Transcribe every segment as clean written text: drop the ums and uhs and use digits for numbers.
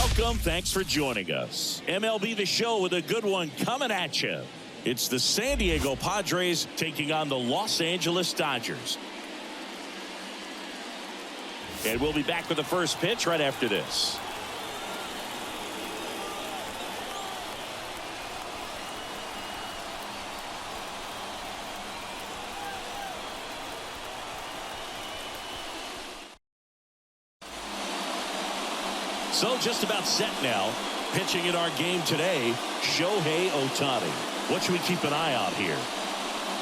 Welcome. Thanks for joining us. MLB The Show with a good one coming at you. It's the San Diego Padres taking on the Los Angeles Dodgers. And we'll be back with the first pitch right after this. So just about set now. Pitching in our game today, Shohei Ohtani. What should we keep an eye on here?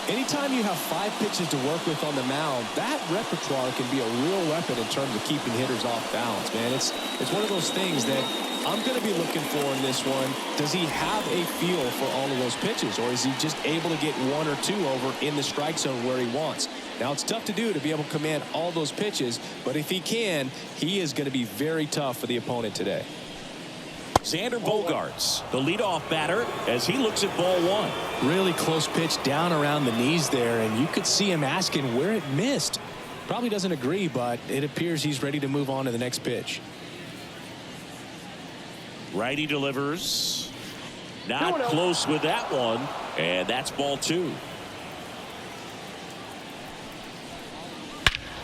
Anytime you have 5 pitches to work with on the mound, that repertoire can be a real weapon in terms of keeping hitters off balance, man. It's one of those things that I'm going to be looking for in this one. Does he have a feel for all of those pitches, or is he just able to get 1 or 2 over in the strike zone where he wants? Now, it's tough to do to be able to command all those pitches, but if he can, he is going to be very tough for the opponent today. Xander Bogaerts, the leadoff batter, as he looks at ball 1. Really close pitch down around the knees there, and you could see him asking where it missed. Probably doesn't agree, but it appears he's ready to move on to the next pitch. Righty delivers. Not close with that one, and that's ball 2.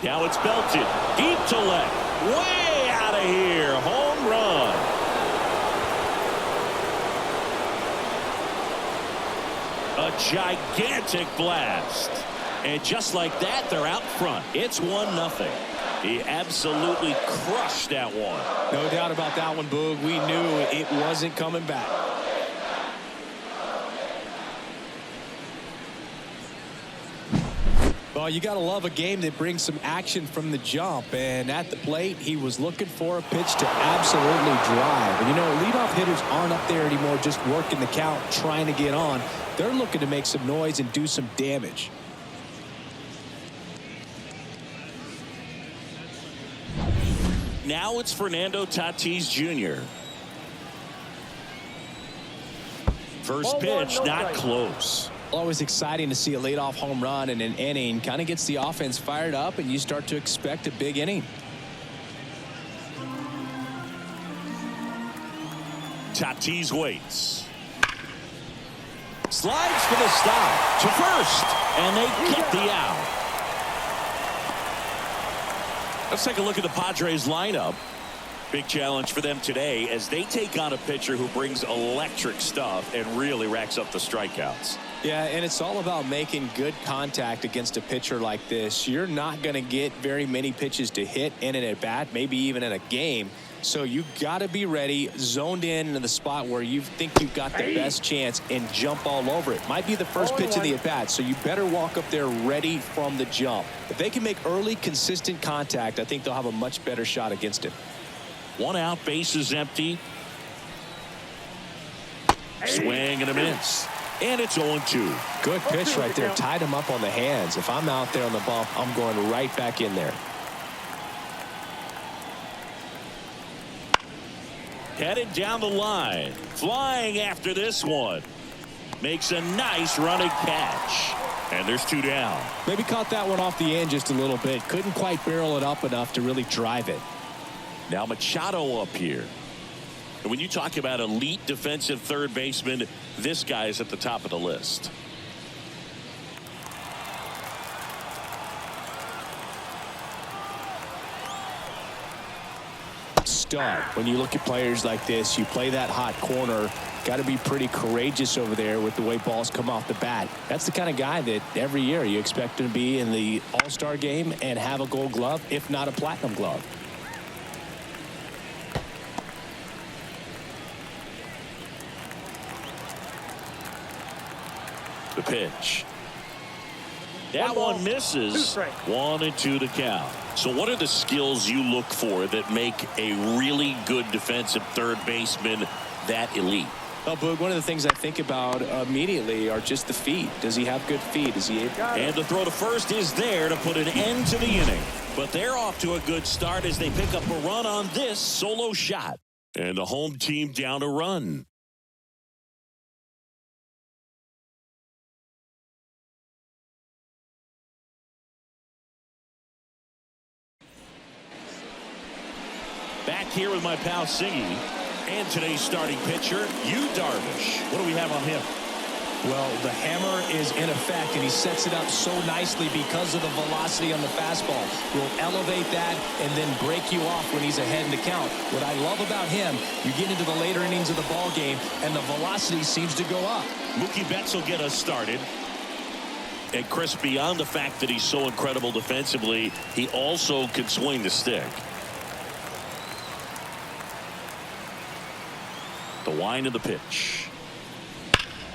Now it's belted deep to left, way out of here, home run. A gigantic blast, and just like that, they're out front. It's 1-0. He absolutely crushed that one. No doubt about that one, Boog. We knew it wasn't coming back. Well, you got to love a game that brings some action from the jump. And at the plate, he was looking for a pitch to absolutely drive. And, you know, leadoff hitters aren't up there anymore just working the count, trying to get on. They're looking to make some noise and do some damage. Now it's Fernando Tatis Jr. First pitch, not close. Always exciting to see a leadoff home run in an inning. Kind of gets the offense fired up, and you start to expect a big inning. Tatis waits. Slides for the stop to first, and they get the out. Let's take a look at the Padres lineup. Big challenge for them today as they take on a pitcher who brings electric stuff and really racks up the strikeouts. Yeah, and it's all about making good contact against a pitcher like this. You're not going to get very many pitches to hit in an at-bat, maybe even in a game. So you got to be ready, zoned in into the spot where you think you've got the best chance and jump all over it. Might be the first pitch of the at-bat, so you better walk up there ready from the jump. If they can make early, consistent contact, I think they'll have a much better shot against it. 1 out, base is empty. Swing and a miss. And it's 0-2. Good pitch right there. Tied him up on the hands. If I'm out there on the bump, I'm going right back in there. Headed down the line. Flying after this one. Makes a nice running catch. And there's 2 down. Maybe caught that one off the end just a little bit. Couldn't quite barrel it up enough to really drive it. Now Machado up here. And when you talk about elite defensive third baseman, this guy is at the top of the list. Stud. When you look at players like this, you play that hot corner, got to be pretty courageous over there with the way balls come off the bat. That's the kind of guy that every year you expect him to be in the All-Star game and have a Gold Glove, if not a Platinum Glove. The pitch. That one misses. 1-2 to count. So what are the skills you look for that make a really good defensive third baseman that elite? Well, Boog, one of the things I think about immediately are just the feet. Does he have good feet? Is he able? And the throw to first is there to put an end to the inning. But they're off to a good start as they pick up a run on this solo shot. And the home team down a run. Back here with my pal Singy. And today's starting pitcher, Darvish. What do we have on him? Well, the hammer is in effect, and he sets it up so nicely because of the velocity on the fastball. Will elevate that and then break you off when he's ahead in the count. What I love about him, you get into the later innings of the ball game, and the velocity seems to go up. Mookie Betts will get us started. And Chris, beyond the fact that he's so incredible defensively, he also can swing the stick. The wind of the pitch.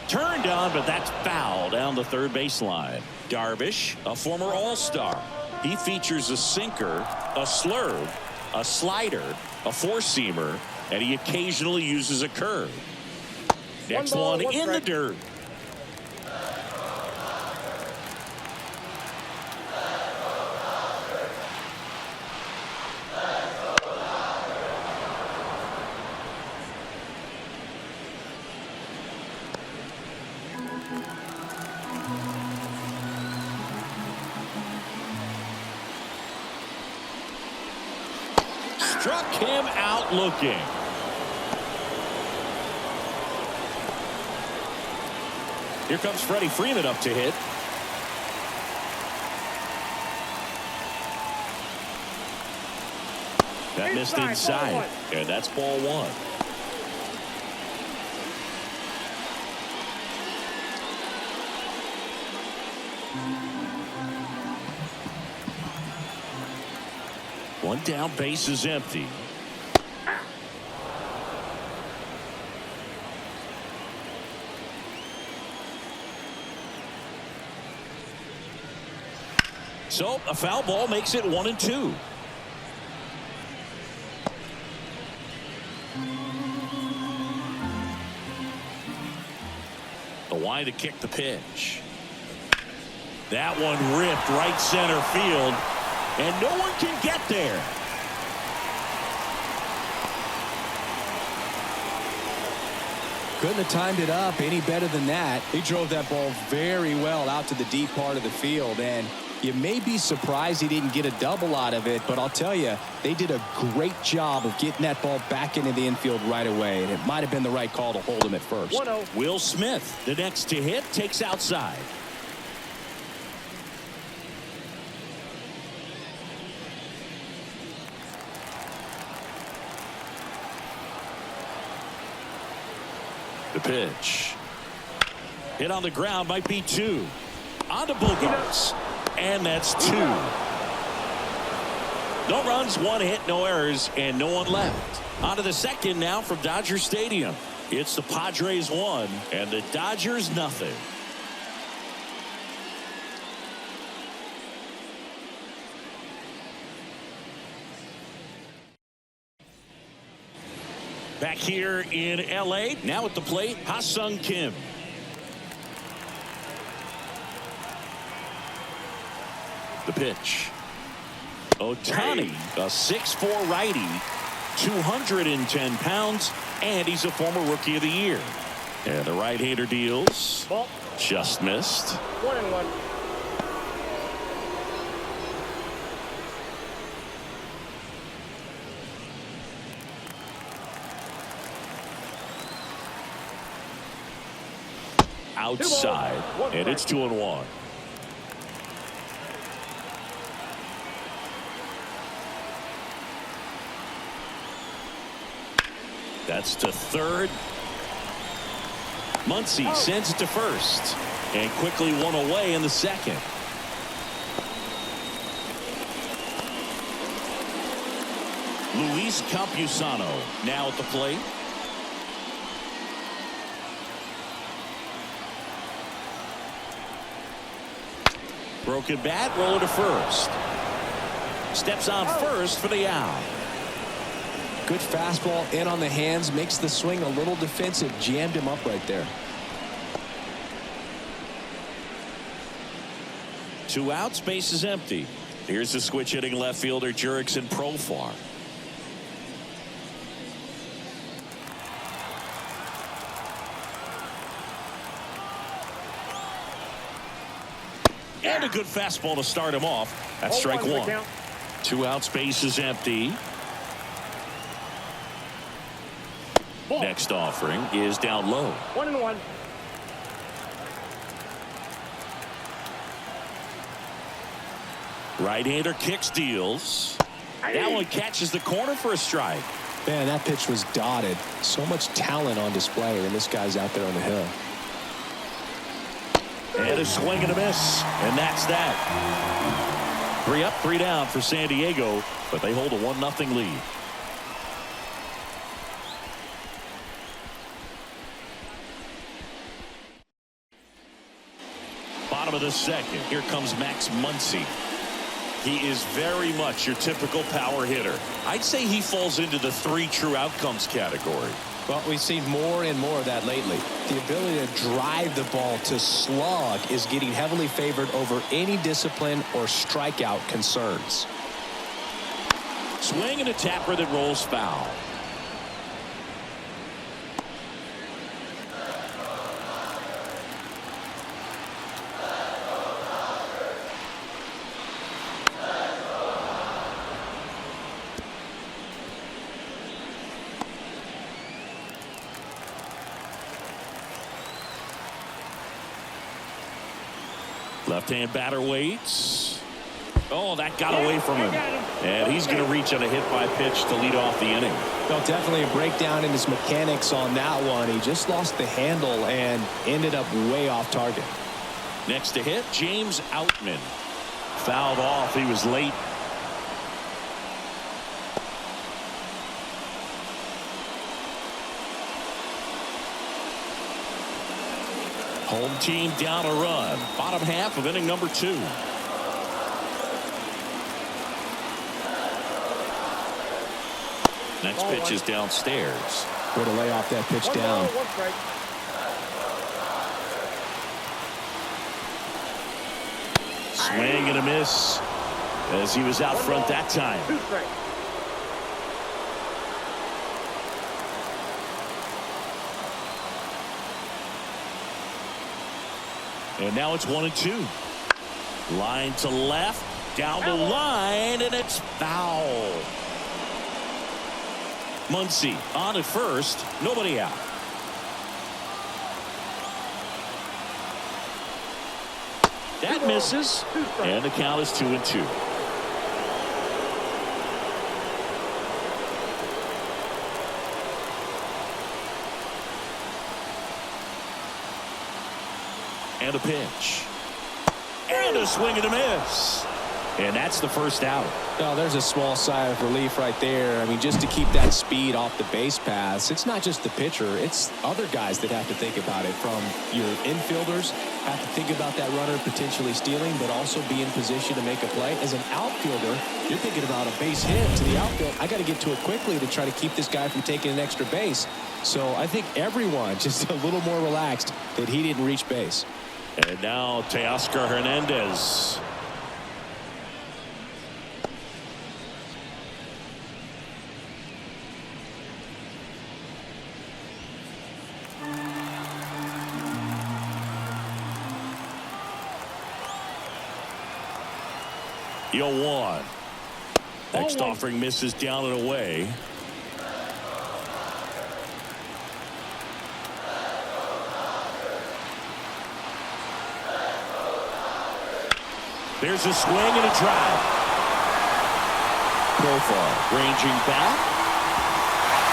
Turned on, but that's foul down the third baseline. Darvish, a former All-Star. He features a sinker, a slurve, a slider, a four-seamer, and he occasionally uses a curve. Next one in the dirt. Struck him out looking. Here comes Freddie Freeman up to hit. That missed inside. And that's ball one. One down, base is empty. So a foul ball makes it 1-2. The wide to kick the pitch. That one ripped right center field. And no one can get there. Couldn't have timed it up any better than that. He drove that ball very well out to the deep part of the field. And you may be surprised he didn't get a double out of it. But I'll tell you, they did a great job of getting that ball back into the infield right away. And it might have been the right call to hold him at first. 1-0. Will Smith, the next to hit, takes outside. The pitch. Hit on the ground, might be 2. On to Bogarts. And that's 2. No runs, 1 hit, no errors, and no one left. On to the second now from Dodger Stadium. It's the Padres 1 and the Dodgers nothing. Back here in L.A. Now at the plate, Ha-Sung Kim. The pitch. Ohtani, a 6'4" righty, 210 pounds, and he's a former Rookie of the Year. And the right-hander deals. Ball. Just missed. 1-1. Outside, and it's 2-1. That's to third. Muncy sends it to first, and quickly one away in the second. Luis Campusano now at the plate. Broken bat, roller to first. Steps on first for the out. Good fastball in on the hands, makes the swing a little defensive, jammed him up right there. 2 outs, base is empty. Here's the switch hitting left fielder Jurickson Profar. And a good fastball to start him off. That's strike 1. 2 outs, base is empty. Next offering is down low. 1-1. Right-hander kicks, deals. That one catches the corner for a strike. Man, that pitch was dotted. So much talent on display, and this guy's out there on the hill. And a swing and a miss, and that's that. 3 up, 3 down for San Diego, but they hold a 1-0 lead. Bottom of the second. Here comes Max Muncy. He is very much your typical power hitter. I'd say he falls into the 3 true outcomes category. Well, we've seen more and more of that lately. The ability to drive the ball to slug is getting heavily favored over any discipline or strikeout concerns. Swing and a tapper that rolls foul. Left-hand batter waits. Oh, that got away from him. And he's going to reach on a hit by pitch to lead off the inning. Well, definitely a breakdown in his mechanics on that one. He just lost the handle and ended up way off target. Next to hit, James Outman. Fouled off. He was late. Home team down a run. Bottom half of inning number 2. Next pitch is downstairs. Way to lay off that pitch down. Swing and a miss as he was out front that time. And now it's 1-2. Line to left, down the line, and it's foul. Muncy on at first, nobody out. That misses, and the count is 2-2. And a pitch. And a swing and a miss. And that's the first out. Oh, there's a small sigh of relief right there. I mean, just to keep that speed off the base paths, it's not just the pitcher, it's other guys that have to think about it. From your infielders, have to think about that runner potentially stealing, but also be in position to make a play. As an outfielder, you're thinking about a base hit to the outfield. I got to get to it quickly to try to keep this guy from taking an extra base. So I think everyone just a little more relaxed that he didn't reach base. And now Teoscar Hernandez. The 0-1. Next offering misses down and away. There's a swing and a drive. Profar ranging back.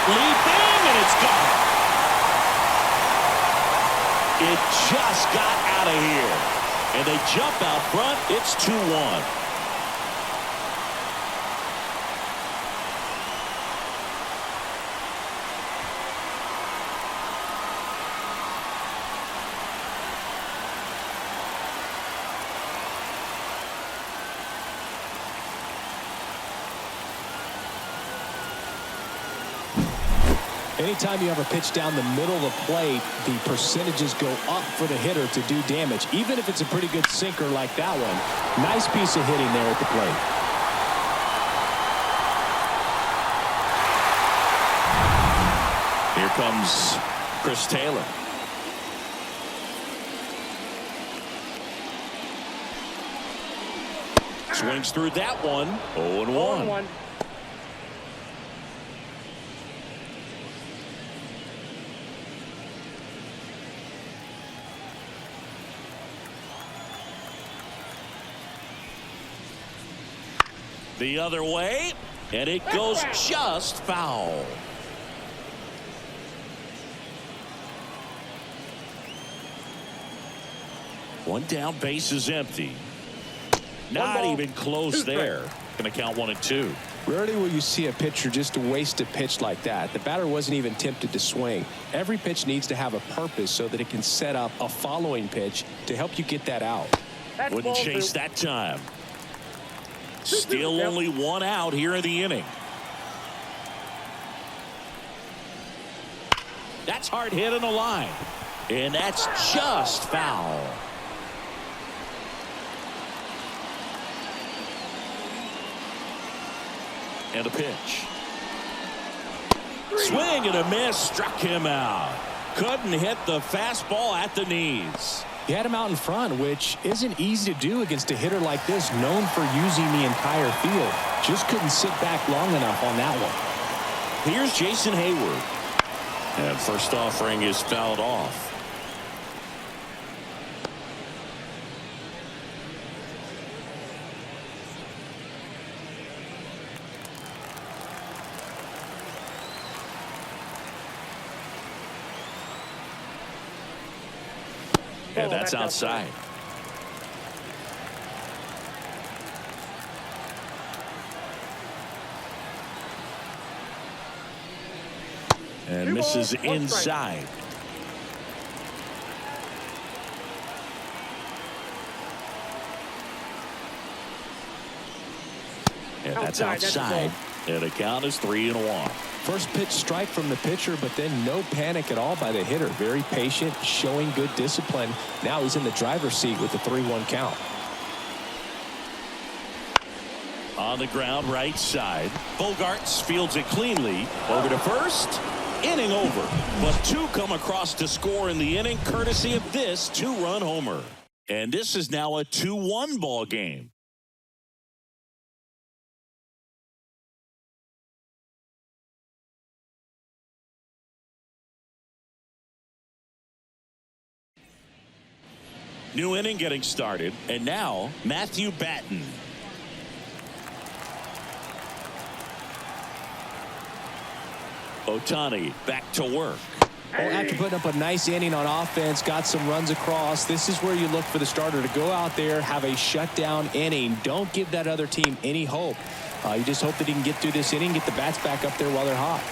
Leaping, and it's gone. It just got out of here. And they jump out front. It's 2-1. Anytime you have a pitch down the middle of the plate, the percentages go up for the hitter to do damage, even if it's a pretty good sinker like that one. Nice piece of hitting there at the plate. Here comes Chris Taylor. Swings through that one. 0-1. The other way, and it goes just foul. One down, base is empty. Not even close there. Going to count 1-2. Rarely will you see a pitcher just waste a pitch like that. The batter wasn't even tempted to swing. Every pitch needs to have a purpose so that it can set up a following pitch to help you get that out. Wouldn't chase that time. Still only one out here in the inning. That's hard hit in the line. And that's just foul. And a pitch. Swing and a miss. Struck him out. Couldn't hit the fastball at the knees. He had him out in front, which isn't easy to do against a hitter like this, known for using the entire field. Just couldn't sit back long enough on that one. Here's Jason Hayward. And first offering is fouled off. And that's outside. And misses inside. And that's outside. And the count is 3-1. First pitch strike from the pitcher, but then no panic at all by the hitter. Very patient, showing good discipline. Now he's in the driver's seat with the 3-1 count. On the ground, right side. Bogarts fields it cleanly. Over to first. Inning over. But two come across to score in the inning, courtesy of this two-run homer. And this is now a 2-1 ball game. New inning getting started. And now, Matthew Batten. Ohtani back to work. Well, after putting up a nice inning on offense, got some runs across, this is where you look for the starter to go out there, have a shutdown inning. Don't give that other team any hope. You just hope that he can get through this inning, get the bats back up there while they're hot.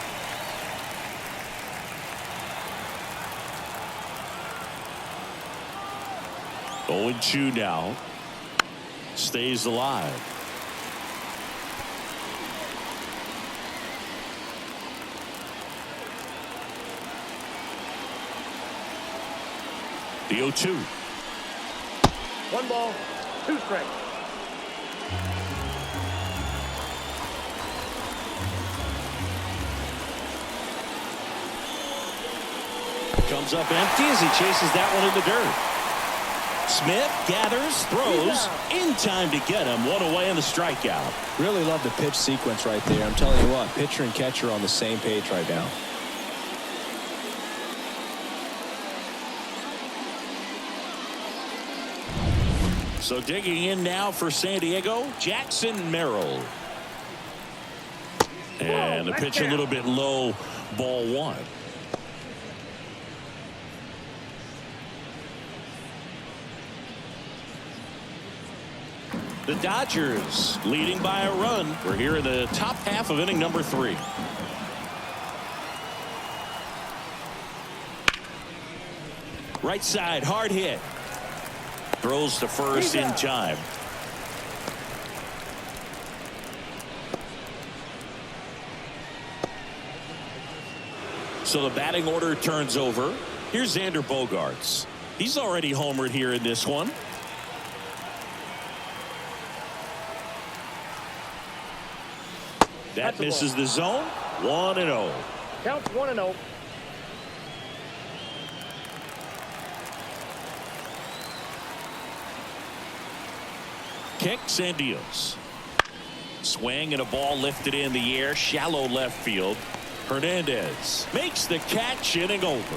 Owen Chu now stays alive. The 0-2. 1 ball, 2 strikes. Comes up empty as he chases that one in the dirt. Smith gathers, throws, in time to get him. One away in the strikeout. Really love the pitch sequence right there. I'm telling you what, pitcher and catcher on the same page right now. So digging in now for San Diego, Jackson Merrill. And the pitch a little bit low, ball 1. The Dodgers leading by a run. We're here in the top half of inning number 3. Right side, hard hit. Throws to first in time. So the batting order turns over. Here's Xander Bogaerts. He's already homered here in this one. That misses the zone. 1-0. Counts 1-0. Kicks and deals. Swing and a ball lifted in the air. Shallow left field. Hernandez makes the catch. Inning over.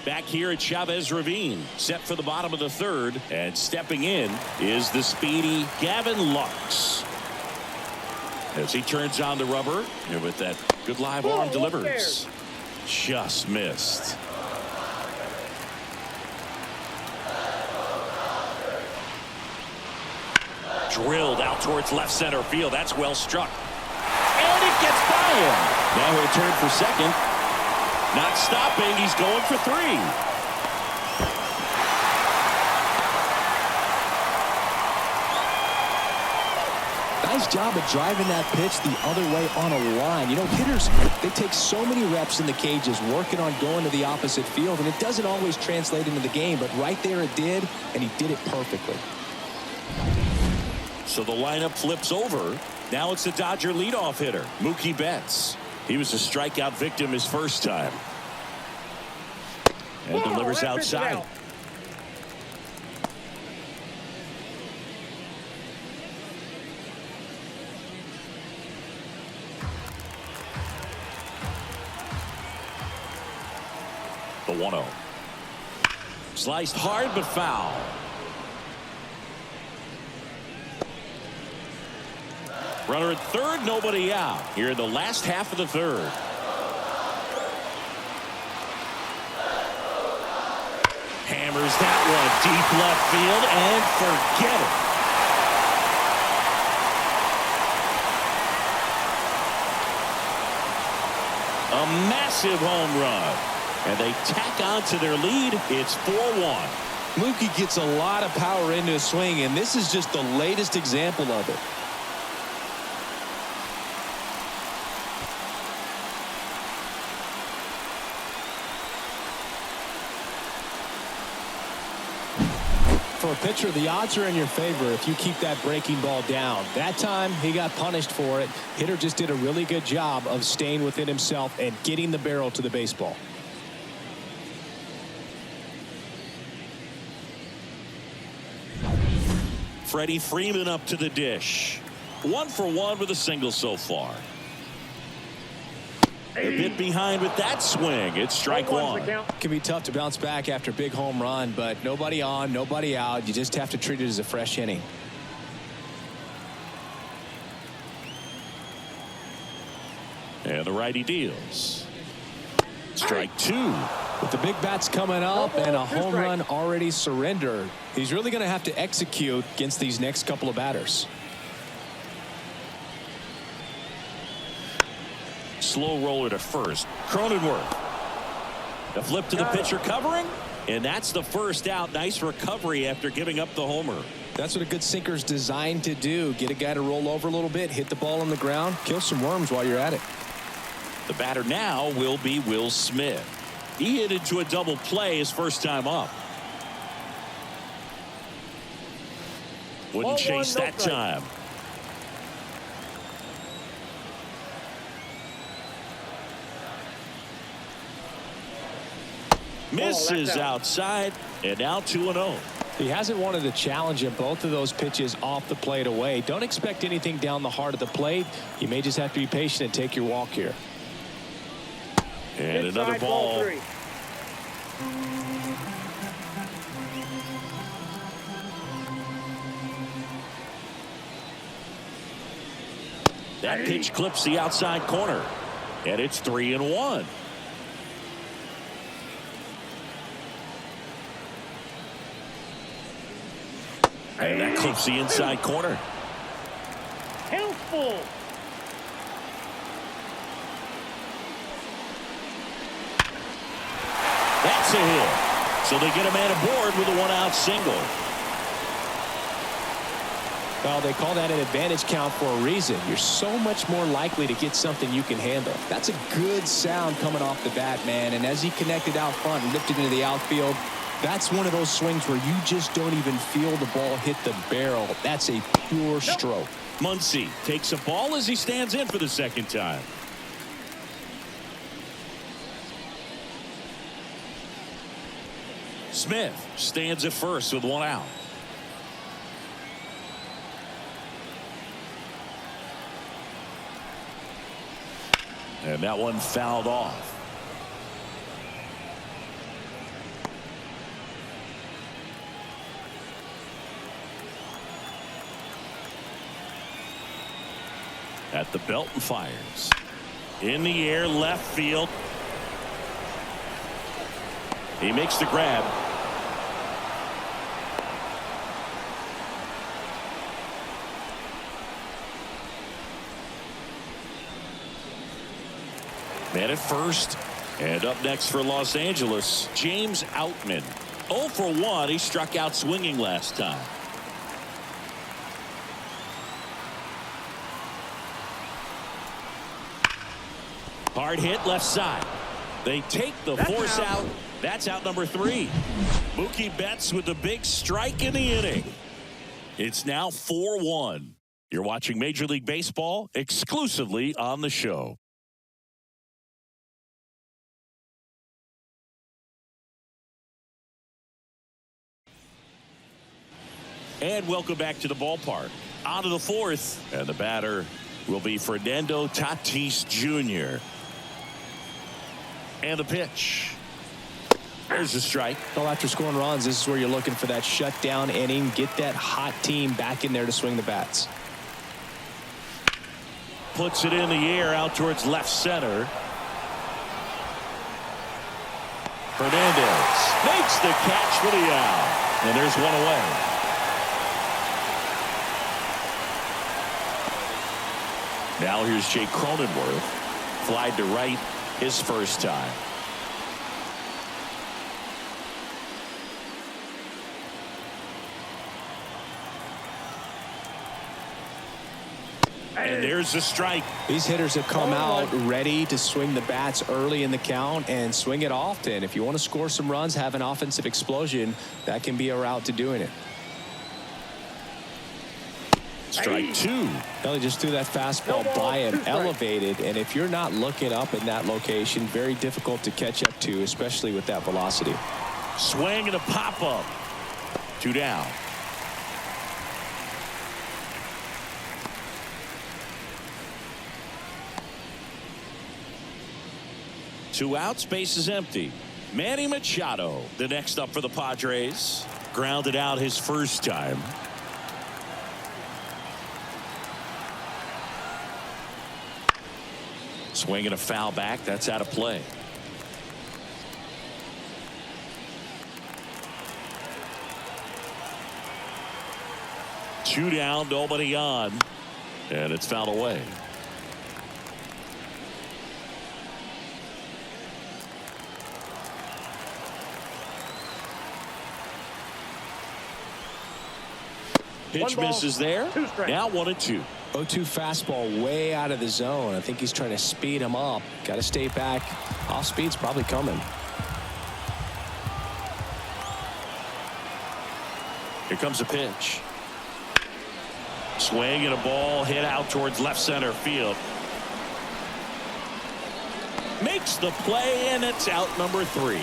back here at Chavez Ravine, set for the bottom of the third, and stepping in is the speedy Gavin Lux. As he turns on the rubber, and with that good live arm delivers. Just missed. Drilled out towards left center field. That's well struck. And it gets by him. Now he'll turn for second. Not stopping. He's going for three. Nice job of driving that pitch the other way on a line. You know, hitters, they take so many reps in the cages working on going to the opposite field, and it doesn't always translate into the game, but right there it did, and he did it perfectly. So the lineup flips over. Now it's the Dodger leadoff hitter, Mookie Betts. He was a strikeout victim his first time. And delivers outside. The 1-0. Sliced hard but foul. Runner at third, nobody out here in the last half of the third. Hammers that one deep left field and forget it. A massive home run. And they tack on to their lead. It's 4-1. Mookie gets a lot of power into his swing, and this is just the latest example of it. For a pitcher, the odds are in your favor if you keep that breaking ball down. That time, he got punished for it. Hitter just did a really good job of staying within himself and getting the barrel to the baseball. Freddie Freeman up to the dish. 1 for 1 with a single so far. A bit behind with that swing. It's strike one. It can be tough to bounce back after a big home run, but nobody on, nobody out. You just have to treat it as a fresh inning. And the righty deals. Strike two. With the big bats coming up and a home run already surrendered, he's really going to have to execute against these next couple of batters. Slow roller to first. Cronenworth. The flip to the pitcher covering. And that's the first out. Nice recovery after giving up the homer. That's what a good sinker's designed to do. Get a guy to roll over a little bit, hit the ball on the ground, kill some worms while you're at it. The batter now will be Will Smith. He hit into a double play his first time up. Wouldn't chase that time. Misses outside, and now 2-0. He hasn't wanted to challenge him. Both of those pitches off the plate away. Don't expect anything down the heart of the plate. You may just have to be patient and take your walk here. And another ball. That pitch clips the outside corner. And it's 3-1. And that clips the inside corner. Helpful. That's a hit. So they get a man aboard with a one-out single. Well, they call that an advantage count for a reason. You're so much more likely to get something you can handle. That's a good sound coming off the bat, man. And as he connected out front and lifted into the outfield, that's one of those swings where you just don't even feel the ball hit the barrel. That's a pure stroke. Muncy takes a ball as he stands in for the second time. Smith stands at first with one out. And that one fouled off. at the belt and fires. In the air, left field. He makes the grab. Man at first. And up next for Los Angeles, James Outman. 0 for 1. He struck out swinging last time. Hard hit left side. They take the force out. That's out number 3. Mookie Betts with the big strike in the inning. It's now 4-1. You're watching Major League Baseball exclusively on the show. And welcome back to the ballpark. On to the 4th, and the batter will be Fernando Tatis Jr. And the pitch. There's the strike. Well, after scoring runs, this is where you're looking for that shutdown inning. Get that hot team back in there to swing the bats. Puts it in the air out towards left center. Hernandez makes the catch for the out. And there's one away. Now here's Jake Cronenworth. Flied to right his first time. And there's the strike. These hitters have come out ready to swing the bats early in the count and swing it often. If you want to score some runs, have an offensive explosion, that can be a route to doing it. Strike 2. Kelly just threw that fastball by him, elevated, and if you're not looking up in that location, very difficult to catch up to, especially with that velocity. Swing and a pop-up. 2 down. Two outs, base is empty. Manny Machado, the next up for the Padres. Grounded out his first time. Swing and a foul back. That's out of play. Two down, nobody on. And it's fouled away. Pitch misses there. Now 1-2. 0-2 fastball way out of the zone. I think he's trying to speed him up. Got to stay back. Off speed's probably coming. Here comes a pitch. Swing and a ball hit out towards left center field. Makes the play, and it's out number 3.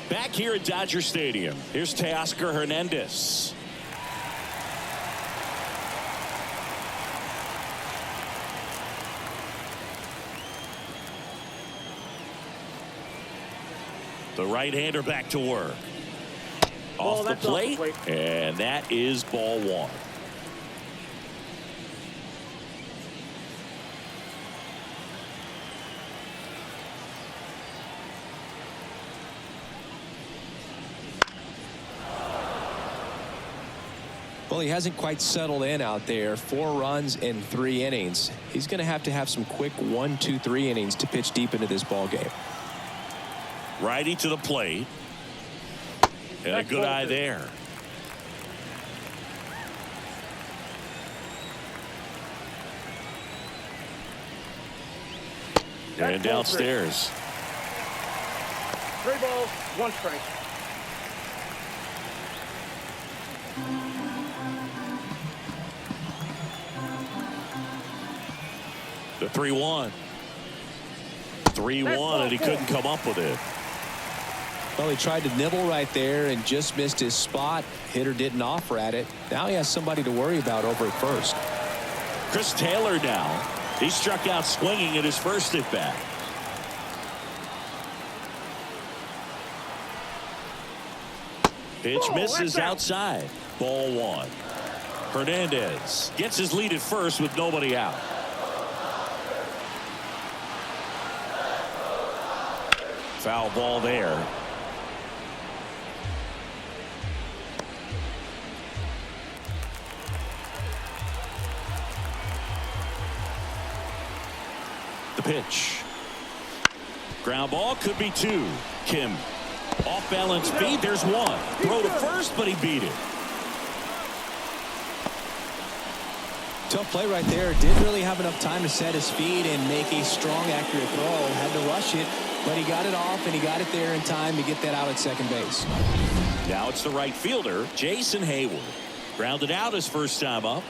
Back here at Dodger Stadium, here's Teoscar Hernandez. The right-hander back to work. Off the plate, and that is ball 1. Well, he hasn't quite settled in out there. 4 runs in 3 innings. He's going to have some quick 1, 2, 3 innings to pitch deep into this ball game. Righty to the plate. And a good eye there. And downstairs. 3 balls, 1 strike. The 3-1. 3-1, and he couldn't come up with it. Well, he tried to nibble right there and just missed his spot. Hitter didn't offer at it. Now he has somebody to worry about over at first. Chris Taylor now. He struck out swinging at his first at bat. Pitch misses outside. Ball one. Hernandez gets his lead at first with nobody out. Foul ball there. The pitch. Ground ball, could be two. Kim. Off balance feed. There's one. Throw to first, but he beat it. Tough play right there. Didn't really have enough time to set his feet and make a strong, accurate throw. Had to rush it, but he got it off, and he got it there in time to get that out at second base. Now it's the right fielder, Jason Hayward. Grounded out his first time up.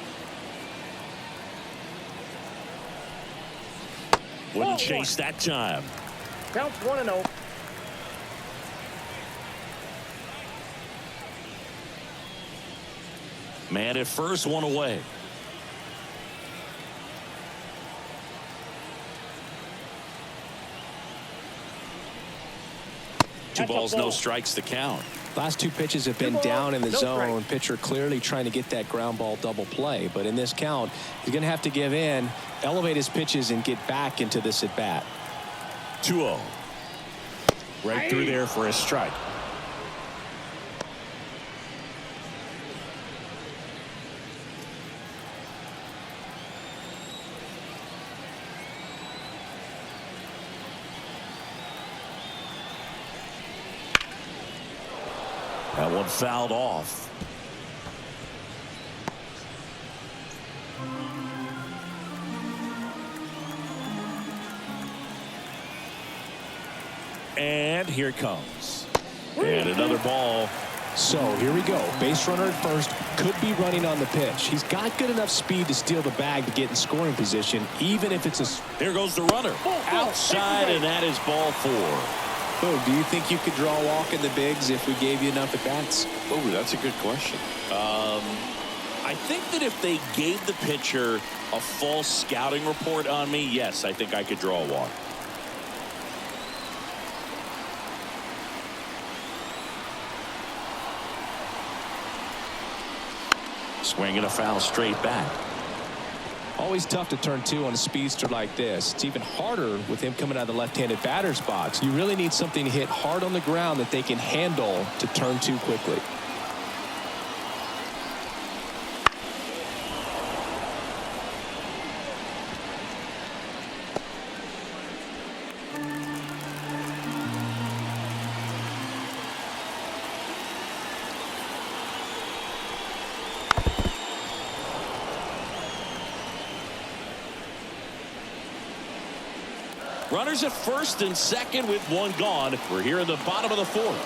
Wouldn't chase that time. Counts 1-0. Man at first, one away. Two balls, no strikes to count. Last two pitches have been down in the zone. Pitcher clearly trying to get that ground ball double play. But in this count, he's going to have to give in, elevate his pitches, and get back into this at bat. 2-0. Right through there for a strike. That one fouled off. And here it comes. And another ball. So here we go. Base runner at first, could be running on the pitch. He's got good enough speed to steal the bag to get in scoring position, even if it's a... There goes the runner. Outside, and that is ball four. Oh, do you think you could draw a walk in the bigs if we gave you enough at bats? Oh, that's a good question. I think that if they gave the pitcher a full scouting report on me, yes, I think I could draw a walk. Swinging a foul straight back. Always tough to turn two on a speedster like this. It's even harder with him coming out of the left-handed batter's box. You really need something to hit hard on the ground that they can handle to turn two quickly. Runners at first and second with one gone. We're here in the bottom of the fourth.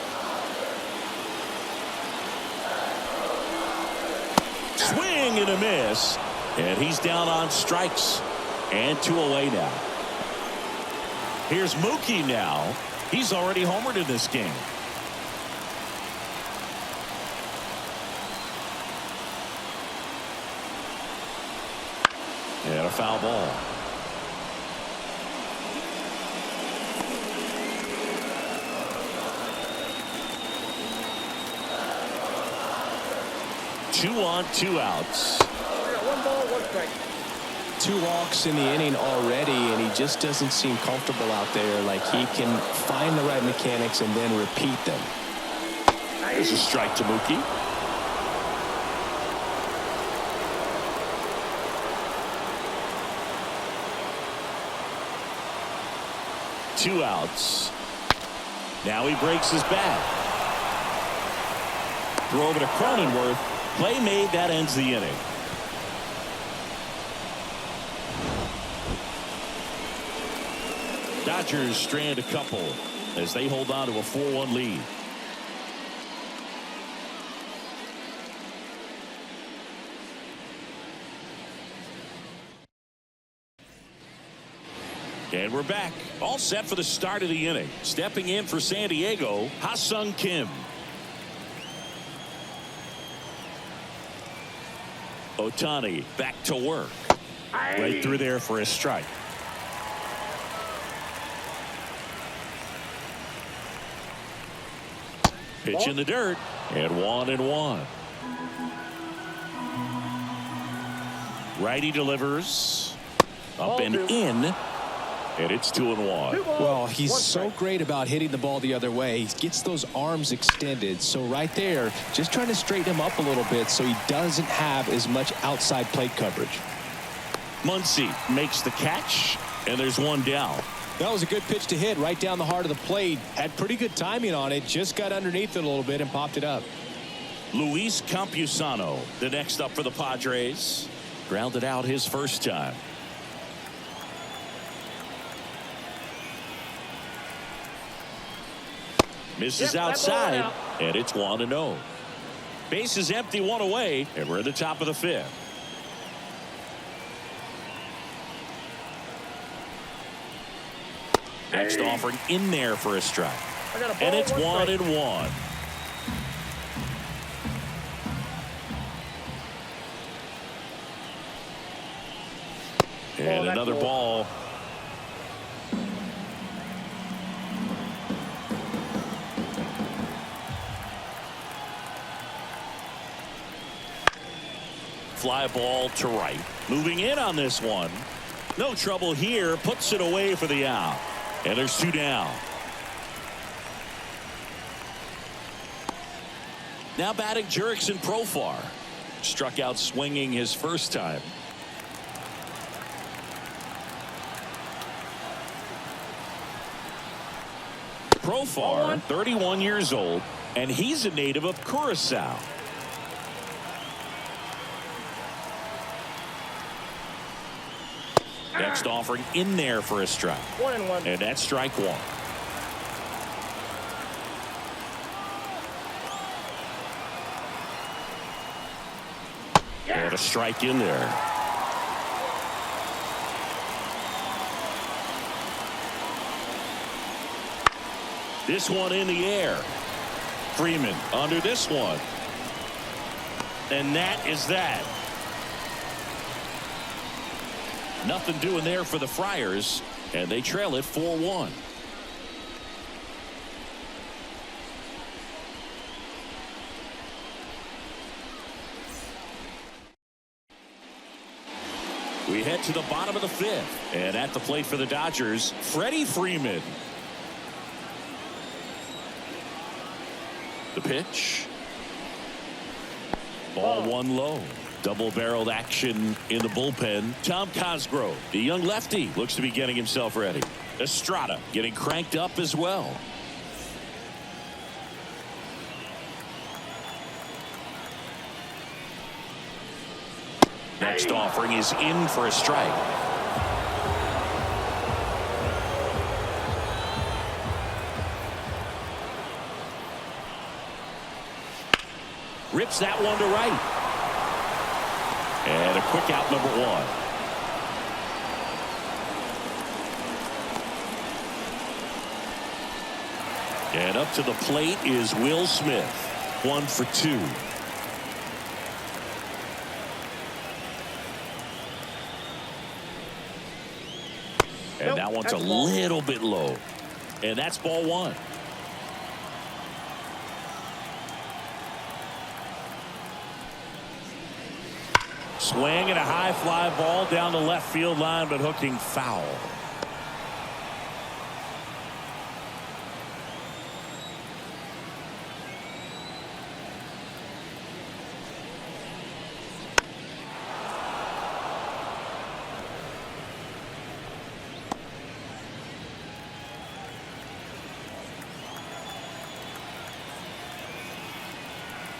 Swing and a miss. And he's down on strikes. And two away now. Here's Mookie now. He's already homered in this game. And a foul ball. Two on, two outs. One ball, one strike. Two walks in the inning already, and he just doesn't seem comfortable out there. Like he can find the right mechanics and then repeat them. There's a strike to Mookie. Two outs. Now he breaks his bat. Throw over to Cronenworth. Play made. That ends the inning. Dodgers strand a couple as they hold on to a 4-1 lead. And we're back. All set for the start of the inning. Stepping in for San Diego, Ha-Sung Kim. Ohtani back to work. Right through there for a strike. Pitch in the dirt, and 1-1. Righty delivers. Up and in. And it's 2-1. Well, he's so great about hitting the ball the other way. He gets those arms extended. So right there, just trying to straighten him up a little bit so he doesn't have as much outside plate coverage. Muncy makes the catch, and there's one down. That was a good pitch to hit right down the heart of the plate. Had pretty good timing on it. Just got underneath it a little bit and popped it up. Luis Campusano, the next up for the Padres. Grounded out his first time. Misses outside, and it's 1-0. Base is empty, one away, and we're in the top of the fifth. Next offering in there for a strike. And it's 1-1. And another ball. Fly ball to right. Moving in on this one. No trouble here. Puts it away for the out. And there's two down. Now batting Jurickson Profar. Struck out swinging his first time. Profar, 31 years old, and he's a native of Curacao. Next offering in there for a strike. 1-1. And that's strike one. And a strike in there. This one in the air. Freeman under this one. And that is that. Nothing doing there for the Friars, and they trail it 4-1. We head to the bottom of the fifth, and at the plate for the Dodgers, Freddie Freeman. The pitch. Ball one low. Double-barreled action in the bullpen. Tom Cosgrove, the young lefty, looks to be getting himself ready. Estrada getting cranked up as well. Next offering is in for a strike. Rips that one to right. And a quick out, number one. And up to the plate is Will Smith. 1 for 2. And that one's a little bit low. And that's ball one. Swing and a high fly ball down the left field line, but hooking foul.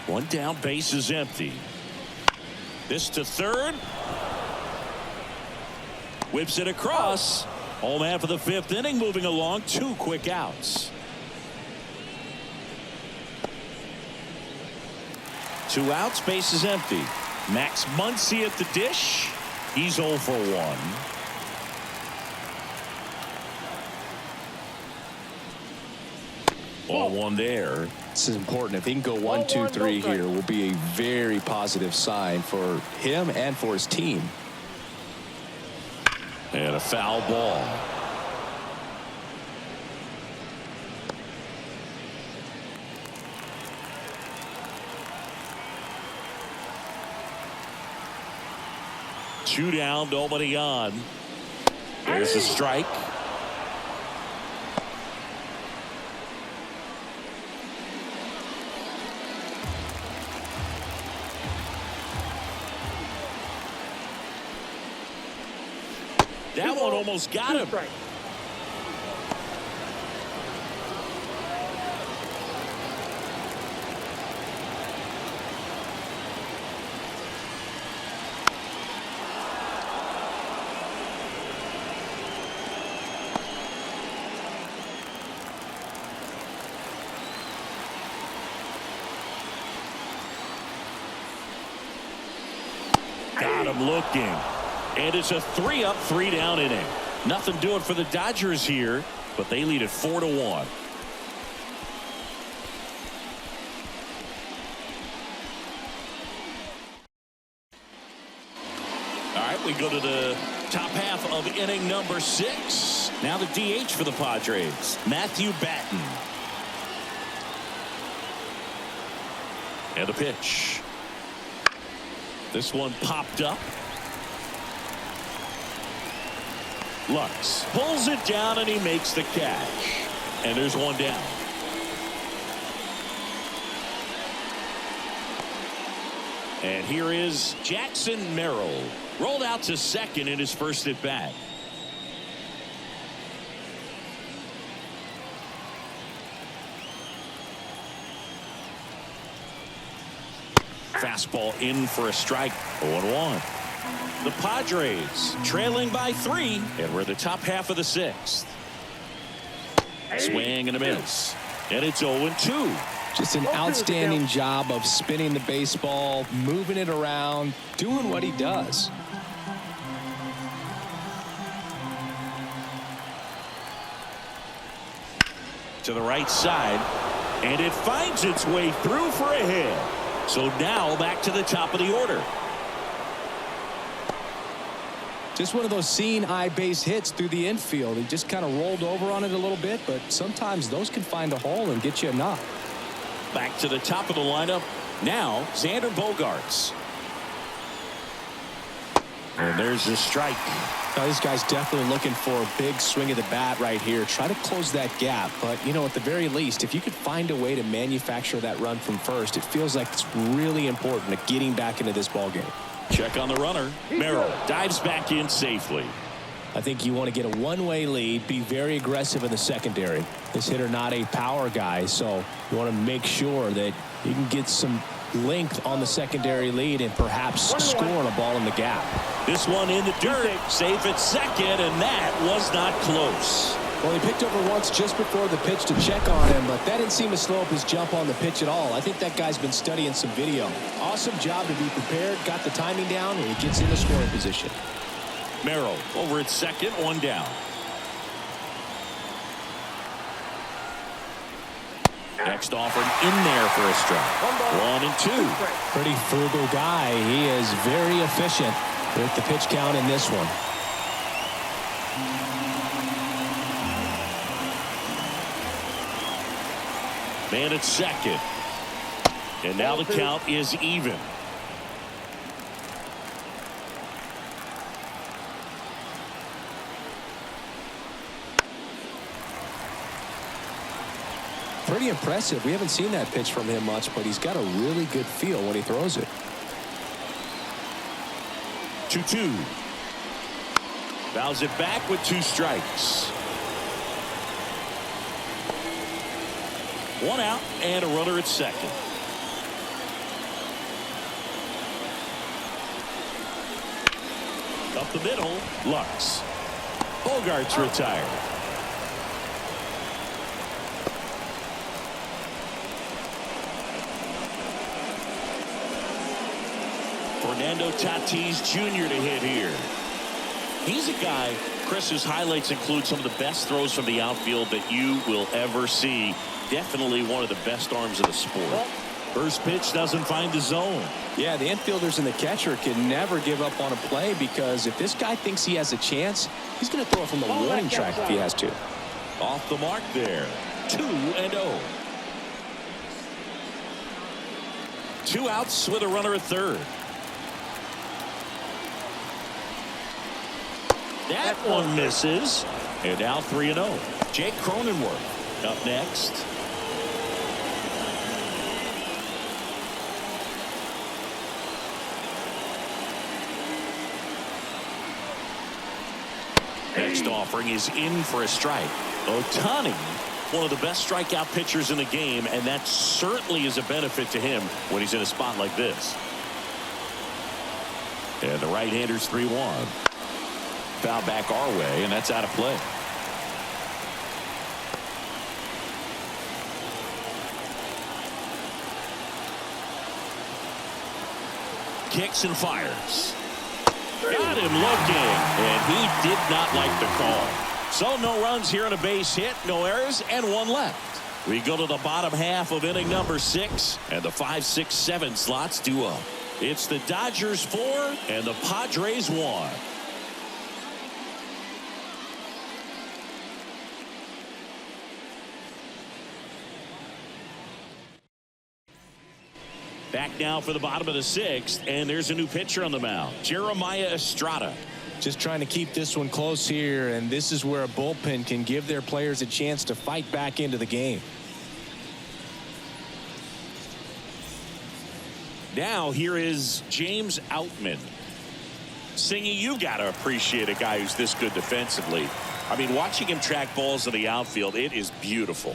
One down, base is empty. This to third. Whips it across. Home half of the fifth inning moving along. 2 quick outs. 2 outs, base is empty. Max Muncy at the dish. He's 0 for 1. Ball one there. This is important. If he can go 1, 2, 3 here, will be a very positive sign for him and for his team. And a foul ball. Two down, nobody on. There's a strike. That one almost got him. Got him looking. And it's a 3-up, 3-down inning. Nothing doing for the Dodgers here, but they lead it 4-1. All right, we go to the top half of inning number 6. Now the DH for the Padres, Matthew Batten. And the pitch. This one popped up. Lux pulls it down and he makes the catch. And there's one down. And here is Jackson Merrill. Rolled out to second in his first at bat. Fastball in for a strike. 0-1. The Padres trailing by 3, and we're the top half of the 6th. Swing and a miss, and it's 0-2. Just an outstanding job of spinning the baseball, moving it around, doing what he does. To the right side, and it finds its way through for a hit. So now back to the top of the order. Just one of those seeing eye base hits through the infield. He just kind of rolled over on it a little bit, but sometimes those can find a hole and get you a knock. Back to the top of the lineup. Now Xander Bogaerts. And there's a strike. Now, this guy's definitely looking for a big swing of the bat right here. Try to close that gap. But, you know, at the very least, if you could find a way to manufacture that run from first, it feels like it's really important to getting back into this ballgame. Check on the runner. Merrill dives back in safely. I think you want to get a one-way lead, be very aggressive in the secondary. This hitter not a power guy, so you want to make sure that you can get some length on the secondary lead and perhaps scoring a ball in the gap. This one in the dirt, safe at second, and that was not close. Well, he picked over once just before the pitch to check on him, but that didn't seem to slow up his jump on the pitch at all. I think that guy's been studying some video. Awesome job to be prepared, got the timing down, and he gets in the scoring position. Merrill over at second, one down. Next offering in there for a strike. 1-2. Pretty frugal guy. He is very efficient with the pitch count in this one. Man at second. And now the count is even. Pretty impressive. We haven't seen that pitch from him much, but he's got a really good feel when he throws it. 2-2. Fouls it back with 2 strikes. 1 out and a runner at second. Up the middle, Lux. Bogaerts retired. Fernando Tatis Jr. to hit here. He's a guy, Chris, whose highlights include some of the best throws from the outfield that you will ever see. Definitely one of the best arms of the sport. First pitch doesn't find the zone. Yeah, the infielders and the catcher can never give up on a play, because if this guy thinks he has a chance, he's going to throw it from the warning track if he has to. Off the mark there. 2-0. 2 outs with a runner at third. That one misses. And now 3-0. Jake Cronenworth up next. Next offering is in for a strike. Ohtani, one of the best strikeout pitchers in the game, and that certainly is a benefit to him when he's in a spot like this. And the right-hander's 3-1. Foul back our way, and that's out of play. Kicks and fires. Got him looking, and he did not like the call. So no runs here on a base hit, no errors, and 1 left. We go to the bottom half of inning number 6, and the 5, 6, 7 slots due up. It's the Dodgers 4 and the Padres 1. Back now for the bottom of the 6th, and there's a new pitcher on the mound, Jeremiah Estrada. Just trying to keep this one close here, and this is where a bullpen can give their players a chance to fight back into the game. Now here is James Outman. Singy, you've got to appreciate a guy who's this good defensively. I mean, watching him track balls in the outfield, it is beautiful.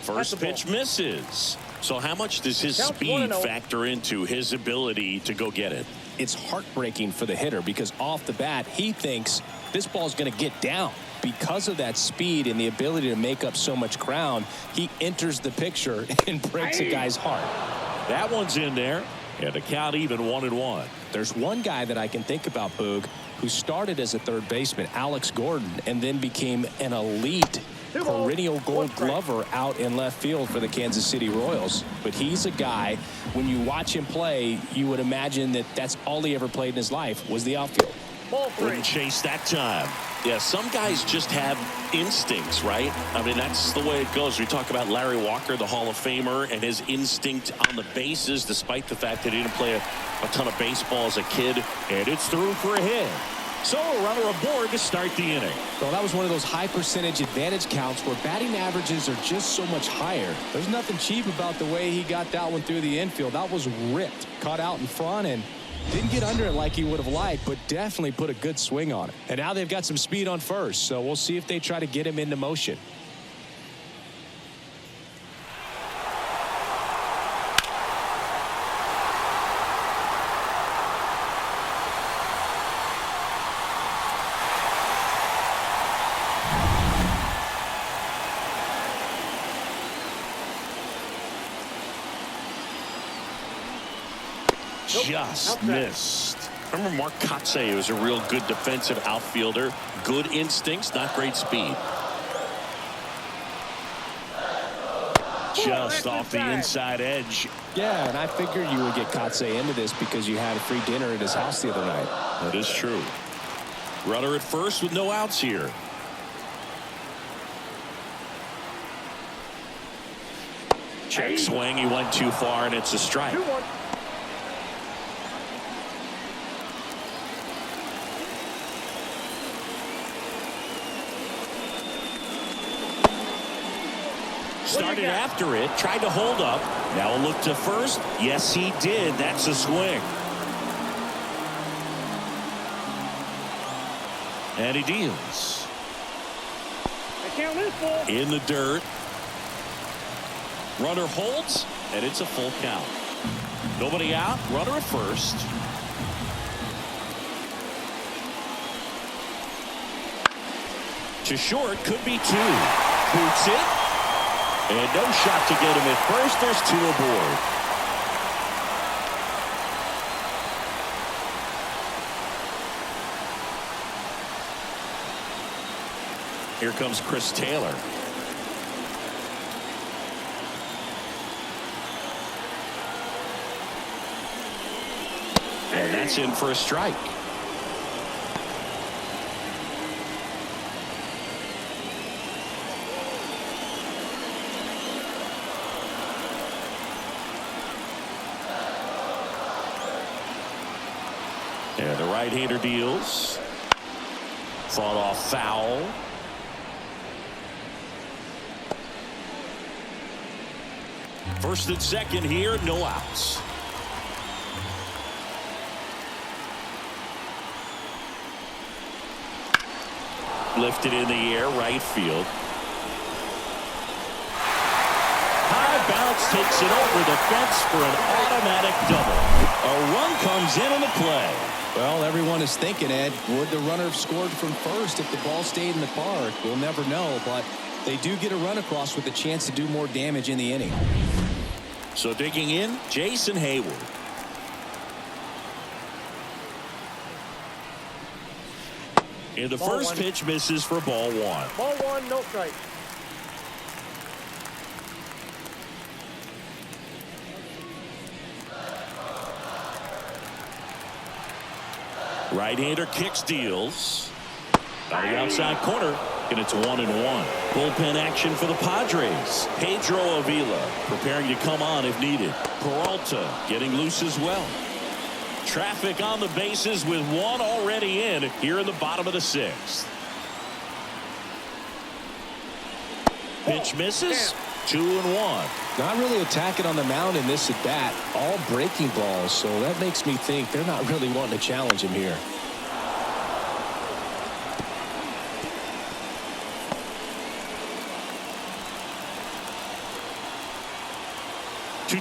First pitch misses. So how much does his speed factor into his ability to go get it? It's heartbreaking for the hitter, because off the bat he thinks this ball's going to get down. Because of that speed and the ability to make up so much ground, he enters the picture and breaks a guy's heart. That one's in there, and the count even 1-1. There's one guy that I can think about, Boog, who started as a third baseman, Alex Gordon, and then became an elite perennial Gold Glover out in left field for the Kansas City Royals. But he's a guy, when you watch him play, you would imagine that that's all he ever played in his life was the outfield. Wouldn't chase that time. Yeah, some guys just have instincts, right? I mean, that's the way it goes. We talk about Larry Walker, the Hall of Famer, and his instinct on the bases, despite the fact that he didn't play a ton of baseball as a kid. And it's through for a hit. So a runner aboard to start the inning. Well, that was one of those high percentage advantage counts where batting averages are just so much higher. There's nothing cheap about the way he got that one through the infield. That was ripped, caught out in front, and didn't get under it like he would have liked, but definitely put a good swing on it. And now they've got some speed on first, so we'll see if they try to get him into motion. Just missed. Remember Mark Kotsay was a real good defensive outfielder. Good instincts, not great speed. Just off the inside edge. Yeah, and I figured you would get Kotsay into this because you had a free dinner at his house the other night. That is true. Runner at first with no outs here. Check swing. He went too far, and it's a strike. Started after it, tried to hold up. Now a look to first. Yes, he did. That's a swing. And he deals. In the dirt. Runner holds, and it's a full count. Nobody out. Runner at first. To short, could be two. Boots it. And no shot to get him at first. There's two aboard. Here comes Chris Taylor. that's in for a strike. And the right-hander deals. Fought off foul. First and second here, no outs. Lifted in the air, right field. High bounce takes it over the fence for an automatic double. A run comes in on the play. Well, everyone is thinking, Ed, would the runner have scored from first if the ball stayed in the park? We'll never know, but they do get a run across with a chance to do more damage in the inning. So digging in, Jason Hayward. And the first pitch misses for ball one. Ball one, no strike. Right-hander kicks, deals. On the outside corner, and it's 1-1. Bullpen action for the Padres. Pedro Avila preparing to come on if needed. Peralta getting loose as well. Traffic on the bases with one already in here in the bottom of the sixth. Pitch misses. 2-1. Not really attacking on the mound in this at bat. All breaking balls, so that makes me think they're not really wanting to challenge him here.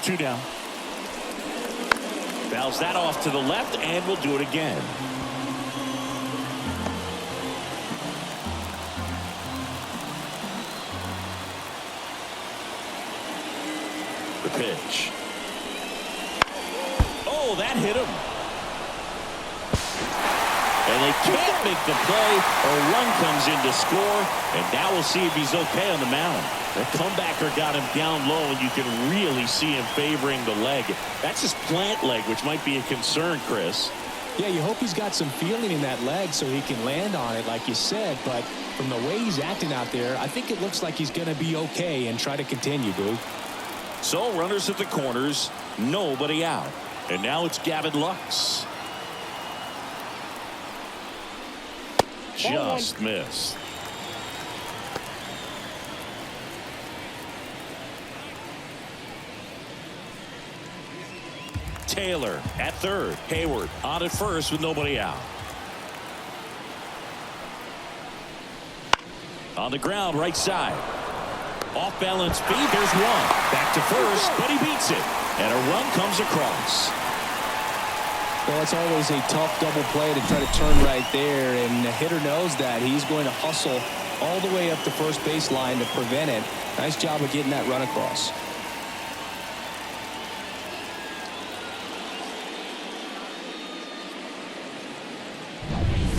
Two down. Fouls that off to the left, and we'll do it again. The pitch. Oh, that hit him. And they can't make the play. A run comes in to score, and now we'll see if he's okay on the mound. The comebacker got him down low, and you can really see him favoring the leg. That's his plant leg, which might be a concern, Chris. Yeah, you hope he's got some feeling in that leg so he can land on it, like you said. But from the way he's acting out there, I think it looks like he's going to be okay and try to continue, dude. So runners at the corners, nobody out. And now it's Gavin Lux. Just missed. Taylor at third. Hayward on at first with nobody out. On the ground, right side. Off balance feed. There's one. Back to first, but he beats it. And a run comes across. Well, it's always a tough double play to try to turn right there, and the hitter knows that. He's going to hustle all the way up the first base line to prevent it. Nice job of getting that run across.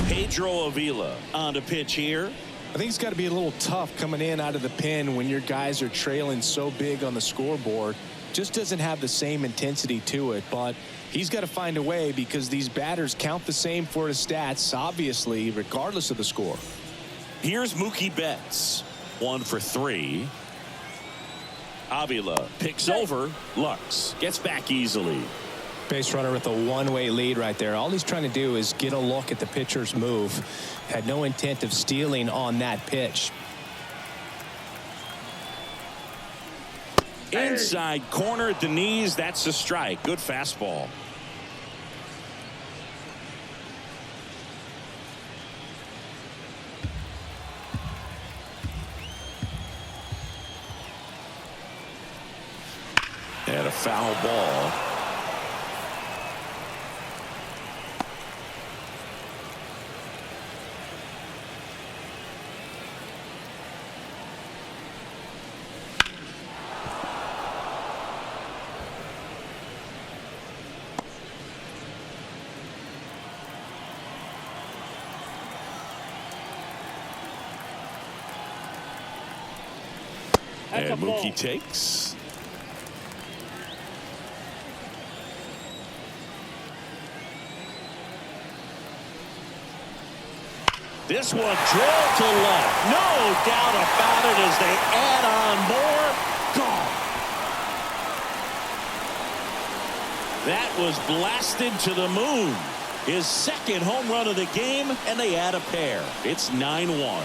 Pedro Avila on to pitch here. I think it's got to be a little tough coming in out of the pen when your guys are trailing so big on the scoreboard. Just doesn't have the same intensity to it, but he's got to find a way because these batters count the same for his stats, obviously, regardless of the score. Here's Mookie Betts. 1 for 3. Avila picks over. Lux gets back easily. Base runner with a one-way lead right there. All he's trying to do is get a look at the pitcher's move. Had no intent of stealing on that pitch. Inside corner at the knees. That's a strike. Good fastball. And a foul ball. And Mookie takes. This one drilled to left. No doubt about it as they add on more. Gone. That was blasted to the moon. His second home run of the game, and they add a pair. It's 9-1.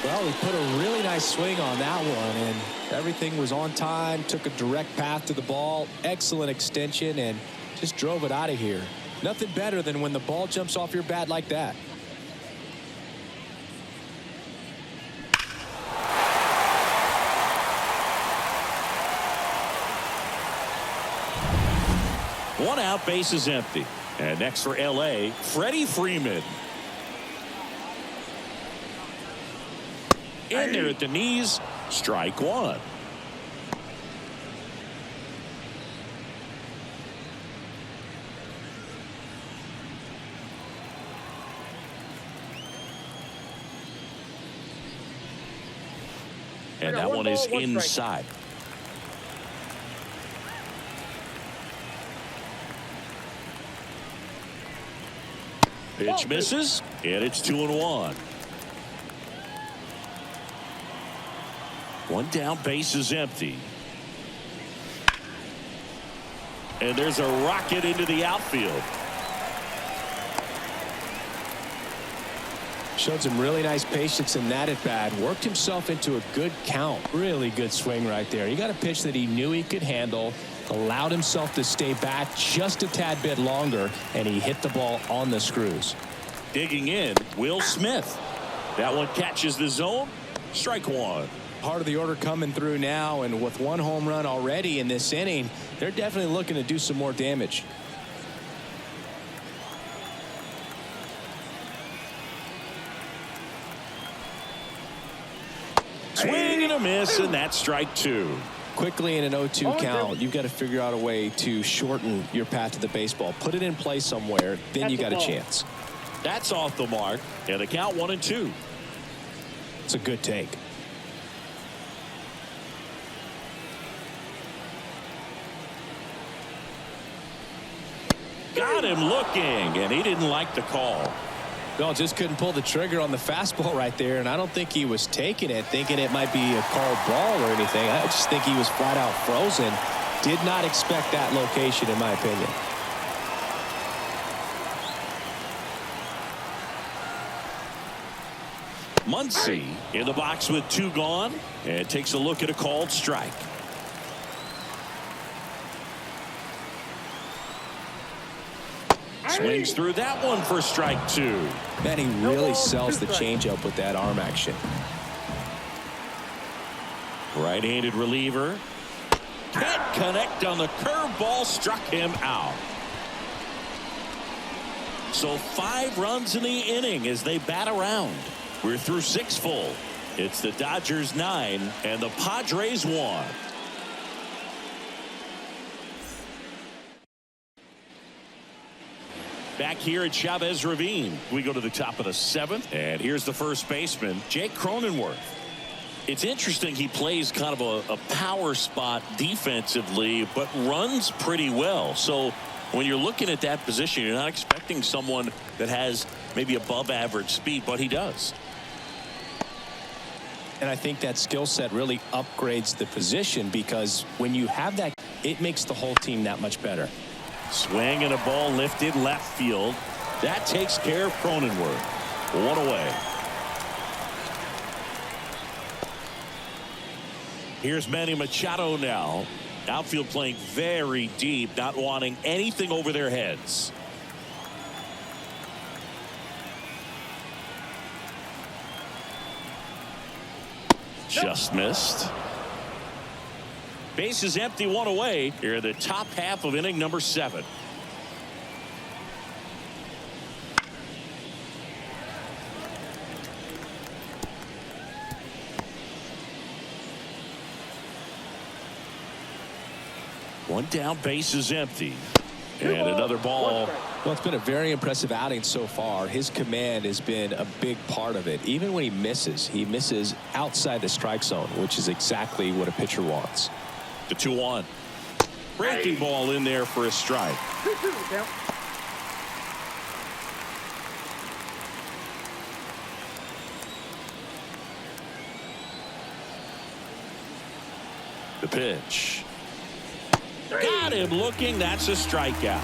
Well, he put a really nice swing on that one, and everything was on time, took a direct path to the ball, excellent extension, and just drove it out of here. Nothing better than when the ball jumps off your bat like that. One out, base is empty. And next for L.A., Freddie Freeman. In there at the knees, strike one. And that one is inside. Pitch misses, and it's 2-1. One down, base is empty. And there's a rocket into the outfield. Showed some really nice patience in that at bat. Worked himself into a good count. Really good swing right there. He got a pitch that he knew he could handle. Allowed himself to stay back just a tad bit longer, and he hit the ball on the screws. Digging in, Will Smith. That one catches the zone. Strike one. Part of the order coming through now, and with one home run already in this inning, they're definitely looking to do some more damage. Swing and a miss, and that's strike two. Quickly in an 0-2 count, you've got to figure out a way to shorten your path to the baseball. Put it in play somewhere, then you got a chance. That's off the mark, and the count 1-2. It's a good take. Got him looking, and he didn't like the call. Well, just couldn't pull the trigger on the fastball right there, and I don't think he was taking it, thinking it might be a called ball or anything. I just think he was flat out frozen. Did not expect that location, in my opinion. Muncy in the box with two gone, and takes a look at a called strike. Swings through that one for strike two. Man, he really sells the changeup with that arm action. Right-handed reliever. Can't connect on the curveball, struck him out. So 5 runs in the inning as they bat around. We're through 6 full. It's the Dodgers 9 and the Padres 1. Back here at Chavez Ravine, we go to the top of the 7th, and here's the first baseman, Jake Cronenworth. It's interesting, he plays kind of a power spot defensively, but runs pretty well. So when you're looking at that position, you're not expecting someone that has maybe above average speed, but he does. And I think that skill set really upgrades the position, because when you have that, it makes the whole team that much better. Swing and a ball lifted left field. That takes care of Cronenworth. 1 away. Here's Manny Machado now. Outfield playing very deep, not wanting anything over their heads. Just missed. Base is empty, 1 away. Here in the top half of inning number 7. One down, base is empty. And another ball. Well, it's been a very impressive outing so far. His command has been a big part of it. Even when he misses outside the strike zone, which is exactly what a pitcher wants. The 2-1. Breaking ball in there for a strike. 2-2 count. The pitch. Got him looking. That's a strikeout.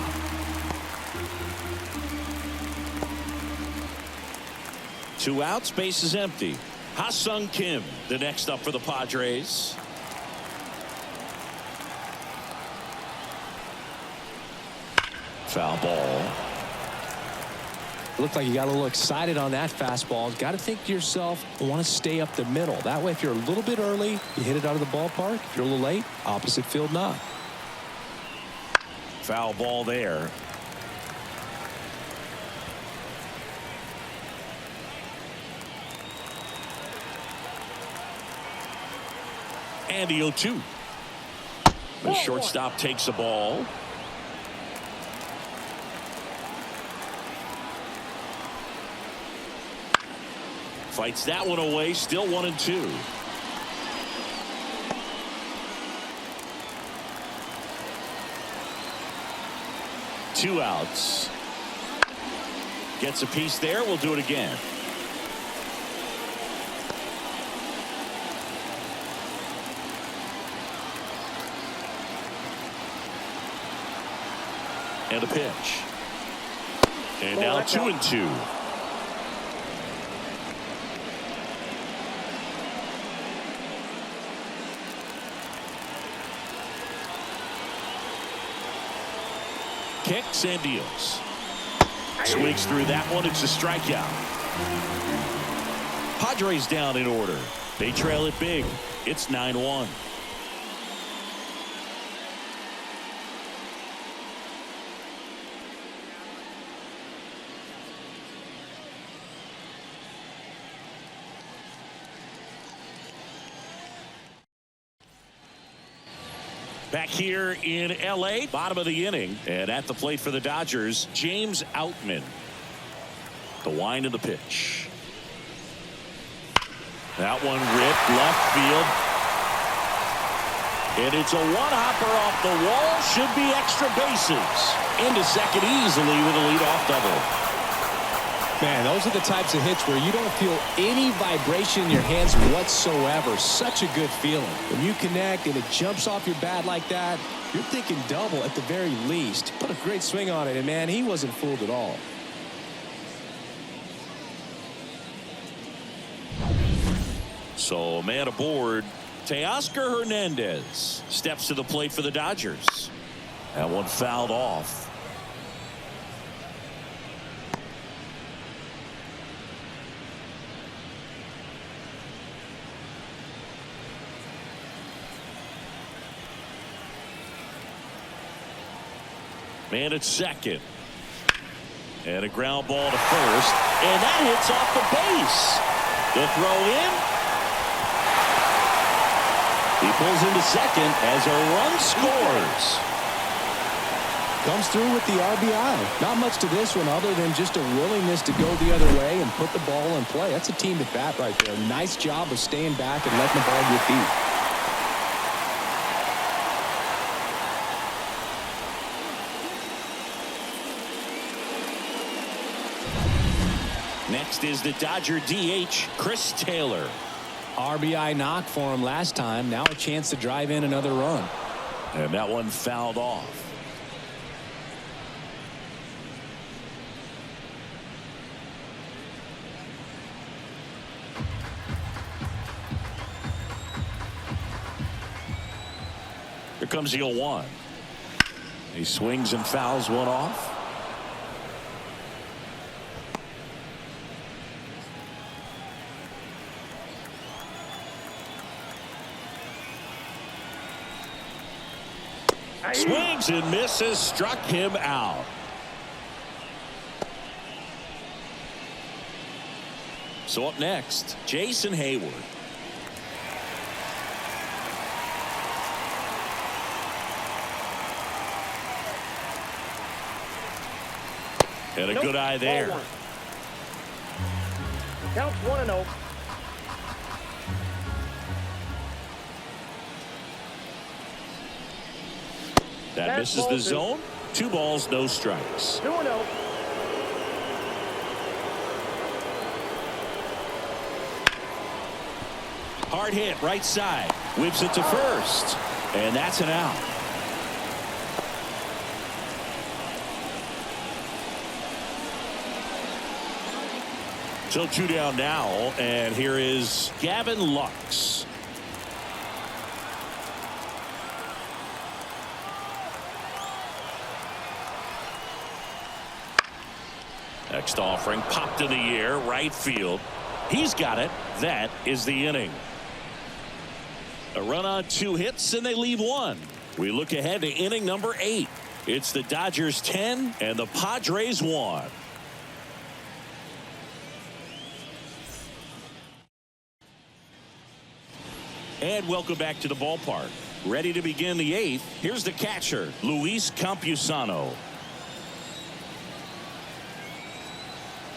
Two outs, base is empty. Ha-Sung Kim, the next up for the Padres. Foul ball. Looked like you got a little excited on that fastball. Got to think to yourself, I want to stay up the middle. That way, if you're a little bit early, you hit it out of the ballpark. If you're a little late, opposite field knock. Foul ball there. And the 0-2. The shortstop takes the ball. Fights that one away. Still 1-2. Two outs. Gets a piece there. We'll do it again. And a pitch. And now 2-2. Kicks and deals. Swings through that one. It's a strikeout. Padres down in order. They trail it big. It's 9-1. Back here in L.A., bottom of the inning, and at the plate for the Dodgers, James Outman. The wind of the pitch. That one ripped left field. And it's a one-hopper off the wall. Should be extra bases. Into second easily with a leadoff double. Man, those are the types of hits where you don't feel any vibration in your hands whatsoever. Such a good feeling. When you connect and it jumps off your bat like that, you're thinking double at the very least. Put a great swing on it, and man, he wasn't fooled at all. So, man aboard. Teoscar Hernandez steps to the plate for the Dodgers. That one fouled off. Man at second. And a ground ball to first. And that hits off the base. The throw in. He pulls into second as a run scores. Comes through with the RBI. Not much to this one other than just a willingness to go the other way and put the ball in play. That's a team at bat right there. Nice job of staying back and letting the ball get deep. Next is the Dodger DH, Chris Taylor. RBI knock for him last time. Now a chance to drive in another run. And that one fouled off. Here comes the 0-1. He swings and fouls one off. Swings and misses, struck him out. So up next, Jason Hayward. And a good eye there. Ball one. Counts 1-0. That misses the zone. 2 balls, no strikes. 2-0. Hard hit, right side. Whips it to first. And that's an out. So 2 down now, and here is Gavin Lux. Next offering popped in the air, right field. He's got it. That is the inning. A run on 2 hits, and they leave 1. We look ahead to inning number 8. It's the Dodgers 10 and the Padres 1. And welcome back to the ballpark. Ready to begin the 8th. Here's the catcher, Luis Campusano.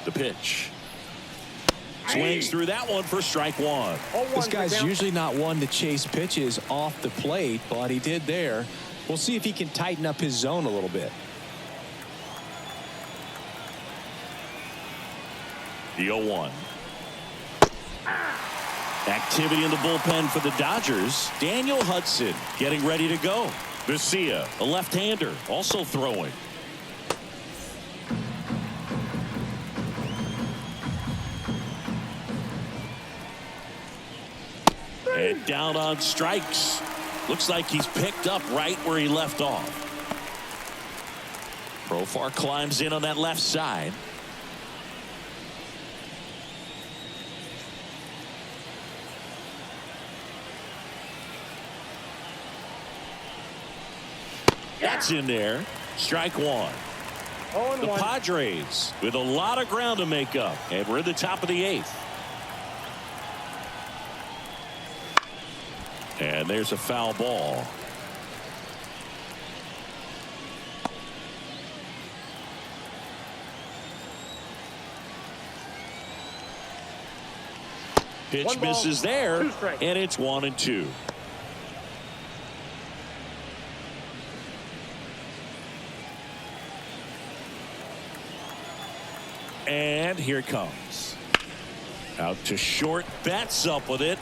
The pitch. Swings through that one for strike 1. This guy's usually not one to chase pitches off the plate, but he did there. We'll see if he can tighten up his zone a little bit. The 0-1. Activity in the bullpen for the Dodgers. Daniel Hudson getting ready to go. Vesia, a left-hander, also throwing. And down on strikes. Looks like he's picked up right where he left off. Profar climbs in on that left side. That's in there. Strike 1. The Padres with a lot of ground to make up, and we're at the top of the 8th. And there's a foul ball. Pitch misses there, and it's 1-2. And here it comes. Out to short, bats up with it.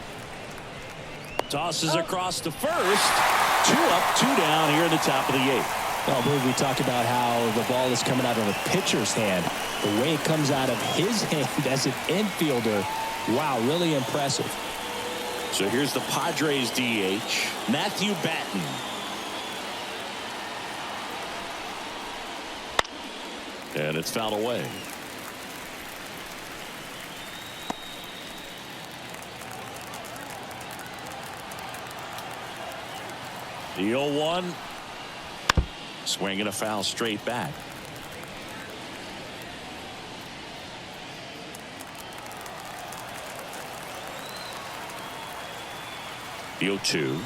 Tosses across to first. 2 up, 2 down here in the top of the 8th. Well, I believe we talked about how the ball is coming out of a pitcher's hand. The way it comes out of his hand as an infielder, wow, really impressive. So here's the Padres DH, Matthew Batten. And it's fouled away. The 0-1. Swinging a foul straight back. The 0-2.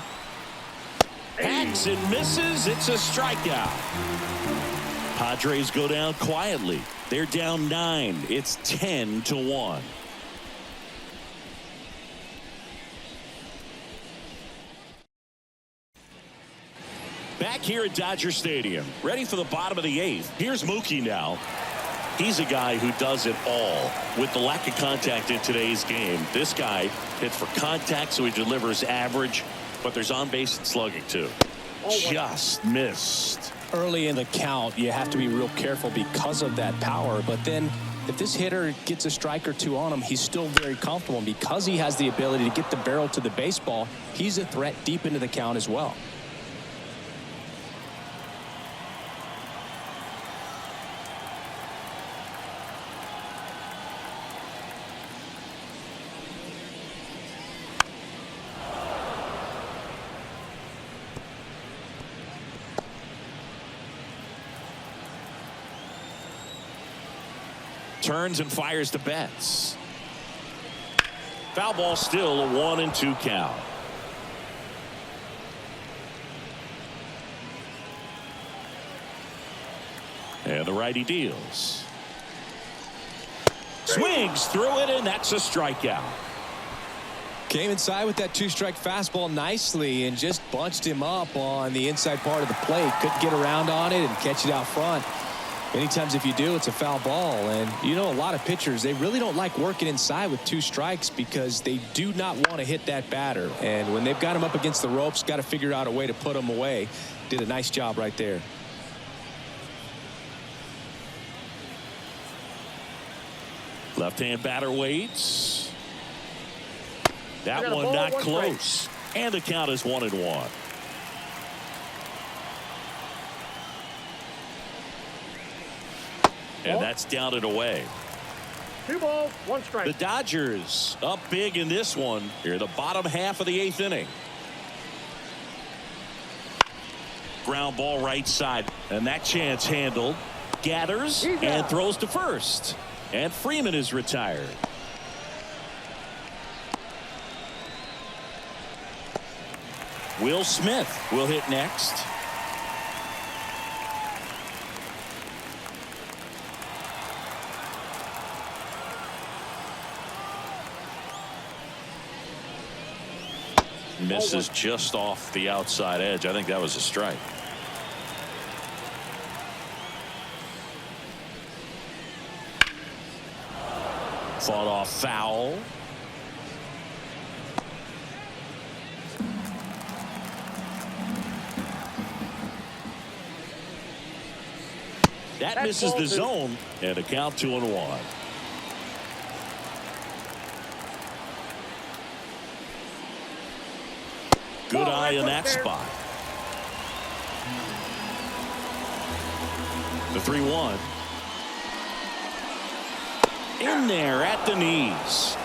Hacks and misses. It's a strikeout. Padres go down quietly. They're down 9. It's 10-1. Back here at Dodger Stadium, ready for the bottom of the 8th. Here's Mookie now. He's a guy who does it all. With the lack of contact in today's game, this guy hits for contact, so he delivers average, but there's on base and slugging too. Just missed. Early in the count, you have to be real careful because of that power, but then if this hitter gets a strike or 2 on him, he's still very comfortable. And because he has the ability to get the barrel to the baseball, he's a threat deep into the count as well. Turns and fires to Betts. Foul ball, still a 1-2 count. And the righty deals. Swings through it, and that's a strikeout. Came inside with that 2-strike fastball nicely and just bunched him up on the inside part of the plate. Couldn't get around on it and catch it out front. Many times if you do, it's a foul ball. And you know, a lot of pitchers, they really don't like working inside with 2 strikes because they do not want to hit that batter. And when they've got him up against the ropes, got to figure out a way to put him away. Did a nice job right there. Left-hand batter waits. That one not close. And the count is 1-1. And that's down and away. 2 balls, 1 strike. The Dodgers up big in this one here, the bottom half of the 8th inning. Ground ball right side, and that chance handled. Gathers and throws to first. And Freeman is retired. Will Smith will hit next. Misses just off the outside edge. I think that was a strike. Fought off foul. That misses the zone, and a count 2-1. Good eye in that spot. The 3-1. In there at the knees.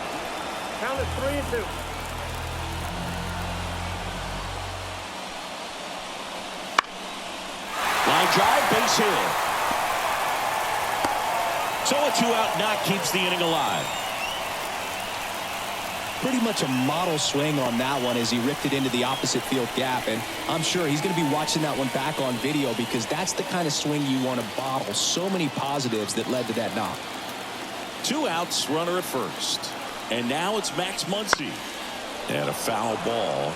Count is 3-2. Line drive, base hit. So a 2-out knock keeps the inning alive. Pretty much a model swing on that one as he ripped it into the opposite field gap. And I'm sure he's going to be watching that one back on video because that's the kind of swing you want to bottle. So many positives that led to that knock. 2 outs, runner at first. And now it's Max Muncy. And a foul ball.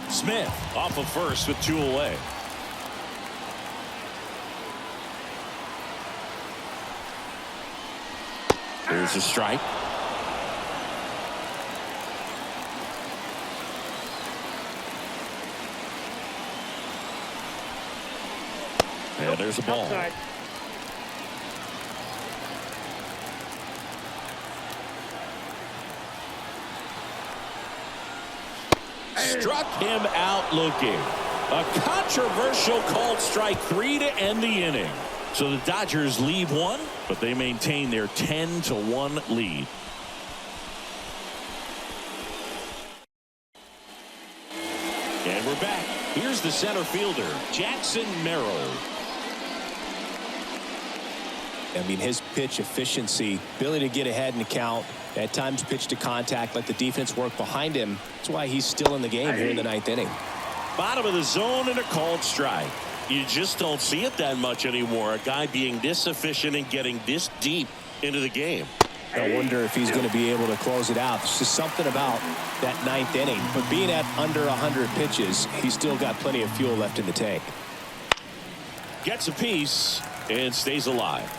Smith off of first with 2 away. There's a strike. And there's a ball. Outside. Struck him out looking. A controversial called strike 3 to end the inning. So the Dodgers leave 1, but they maintain their 10-1 lead. And we're back. Here's the center fielder, Jackson Merrill. I mean, his pitch efficiency, ability to get ahead in the count, at times pitch to contact, let the defense work behind him. That's why he's still in the game here in the 9th inning. Bottom of the zone and a called strike. You just don't see it that much anymore. A guy being this efficient and getting this deep into the game. I wonder if he's going to be able to close it out. There's just something about that 9th inning. But being at under 100 pitches, he's still got plenty of fuel left in the tank. Gets a piece and stays alive.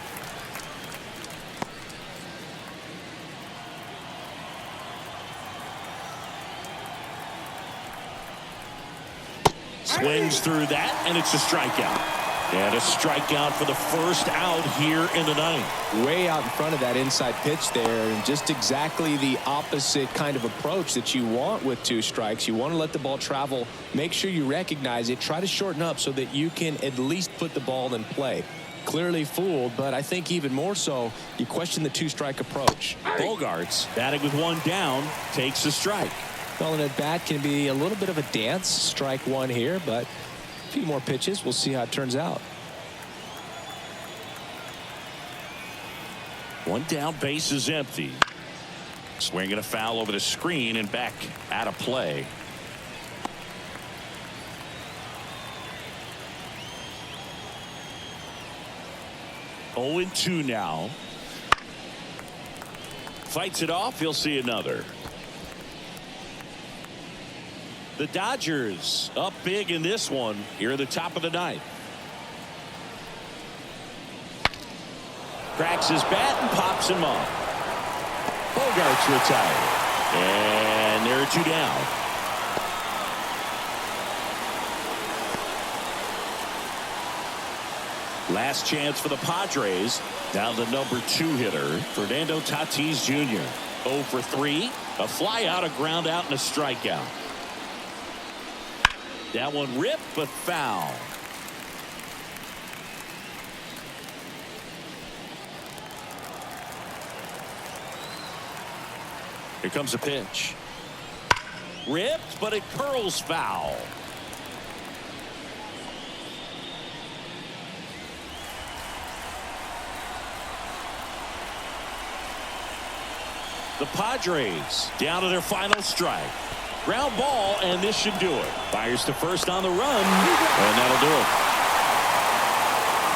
Swings through that, and it's a strikeout. And a strikeout for the first out here in the 9th. Way out in front of that inside pitch there, and just exactly the opposite kind of approach that you want with 2 strikes. You want to let the ball travel, make sure you recognize it, try to shorten up so that you can at least put the ball in play. Clearly fooled, but I think even more so, you question the 2-strike approach. Bogarts, batting with 1 down, takes a strike. Well, an at-bat can be a little bit of a dance. Strike 1 here, but a few more pitches. We'll see how it turns out. 1 down, base is empty. Swinging a foul over the screen and back out of play. 0-2 now. Fights it off. He'll see another. The Dodgers up big in this one here at the top of the ninth. Cracks his bat and pops him up. Bogart's retired. And there are 2 down. Last chance for the Padres. Down the number 2 hitter, Fernando Tatis Jr. 0 for 3. A fly out, a ground out, and a strikeout. That one ripped, but foul. Here comes a pitch. Ripped, but it curls foul. The Padres down to their final strike. Ground ball, and this should do it. Fires to first on the run, and that'll do it.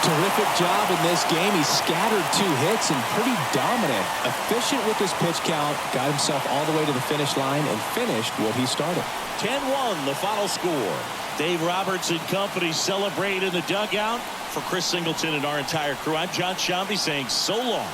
Terrific job in this game. He scattered 2 hits and pretty dominant. Efficient with his pitch count. Got himself all the way to the finish line and finished what he started. 10-1 the final score. Dave Roberts and company celebrate in the dugout. For Chris Singleton and our entire crew, I'm John Shambi saying so long.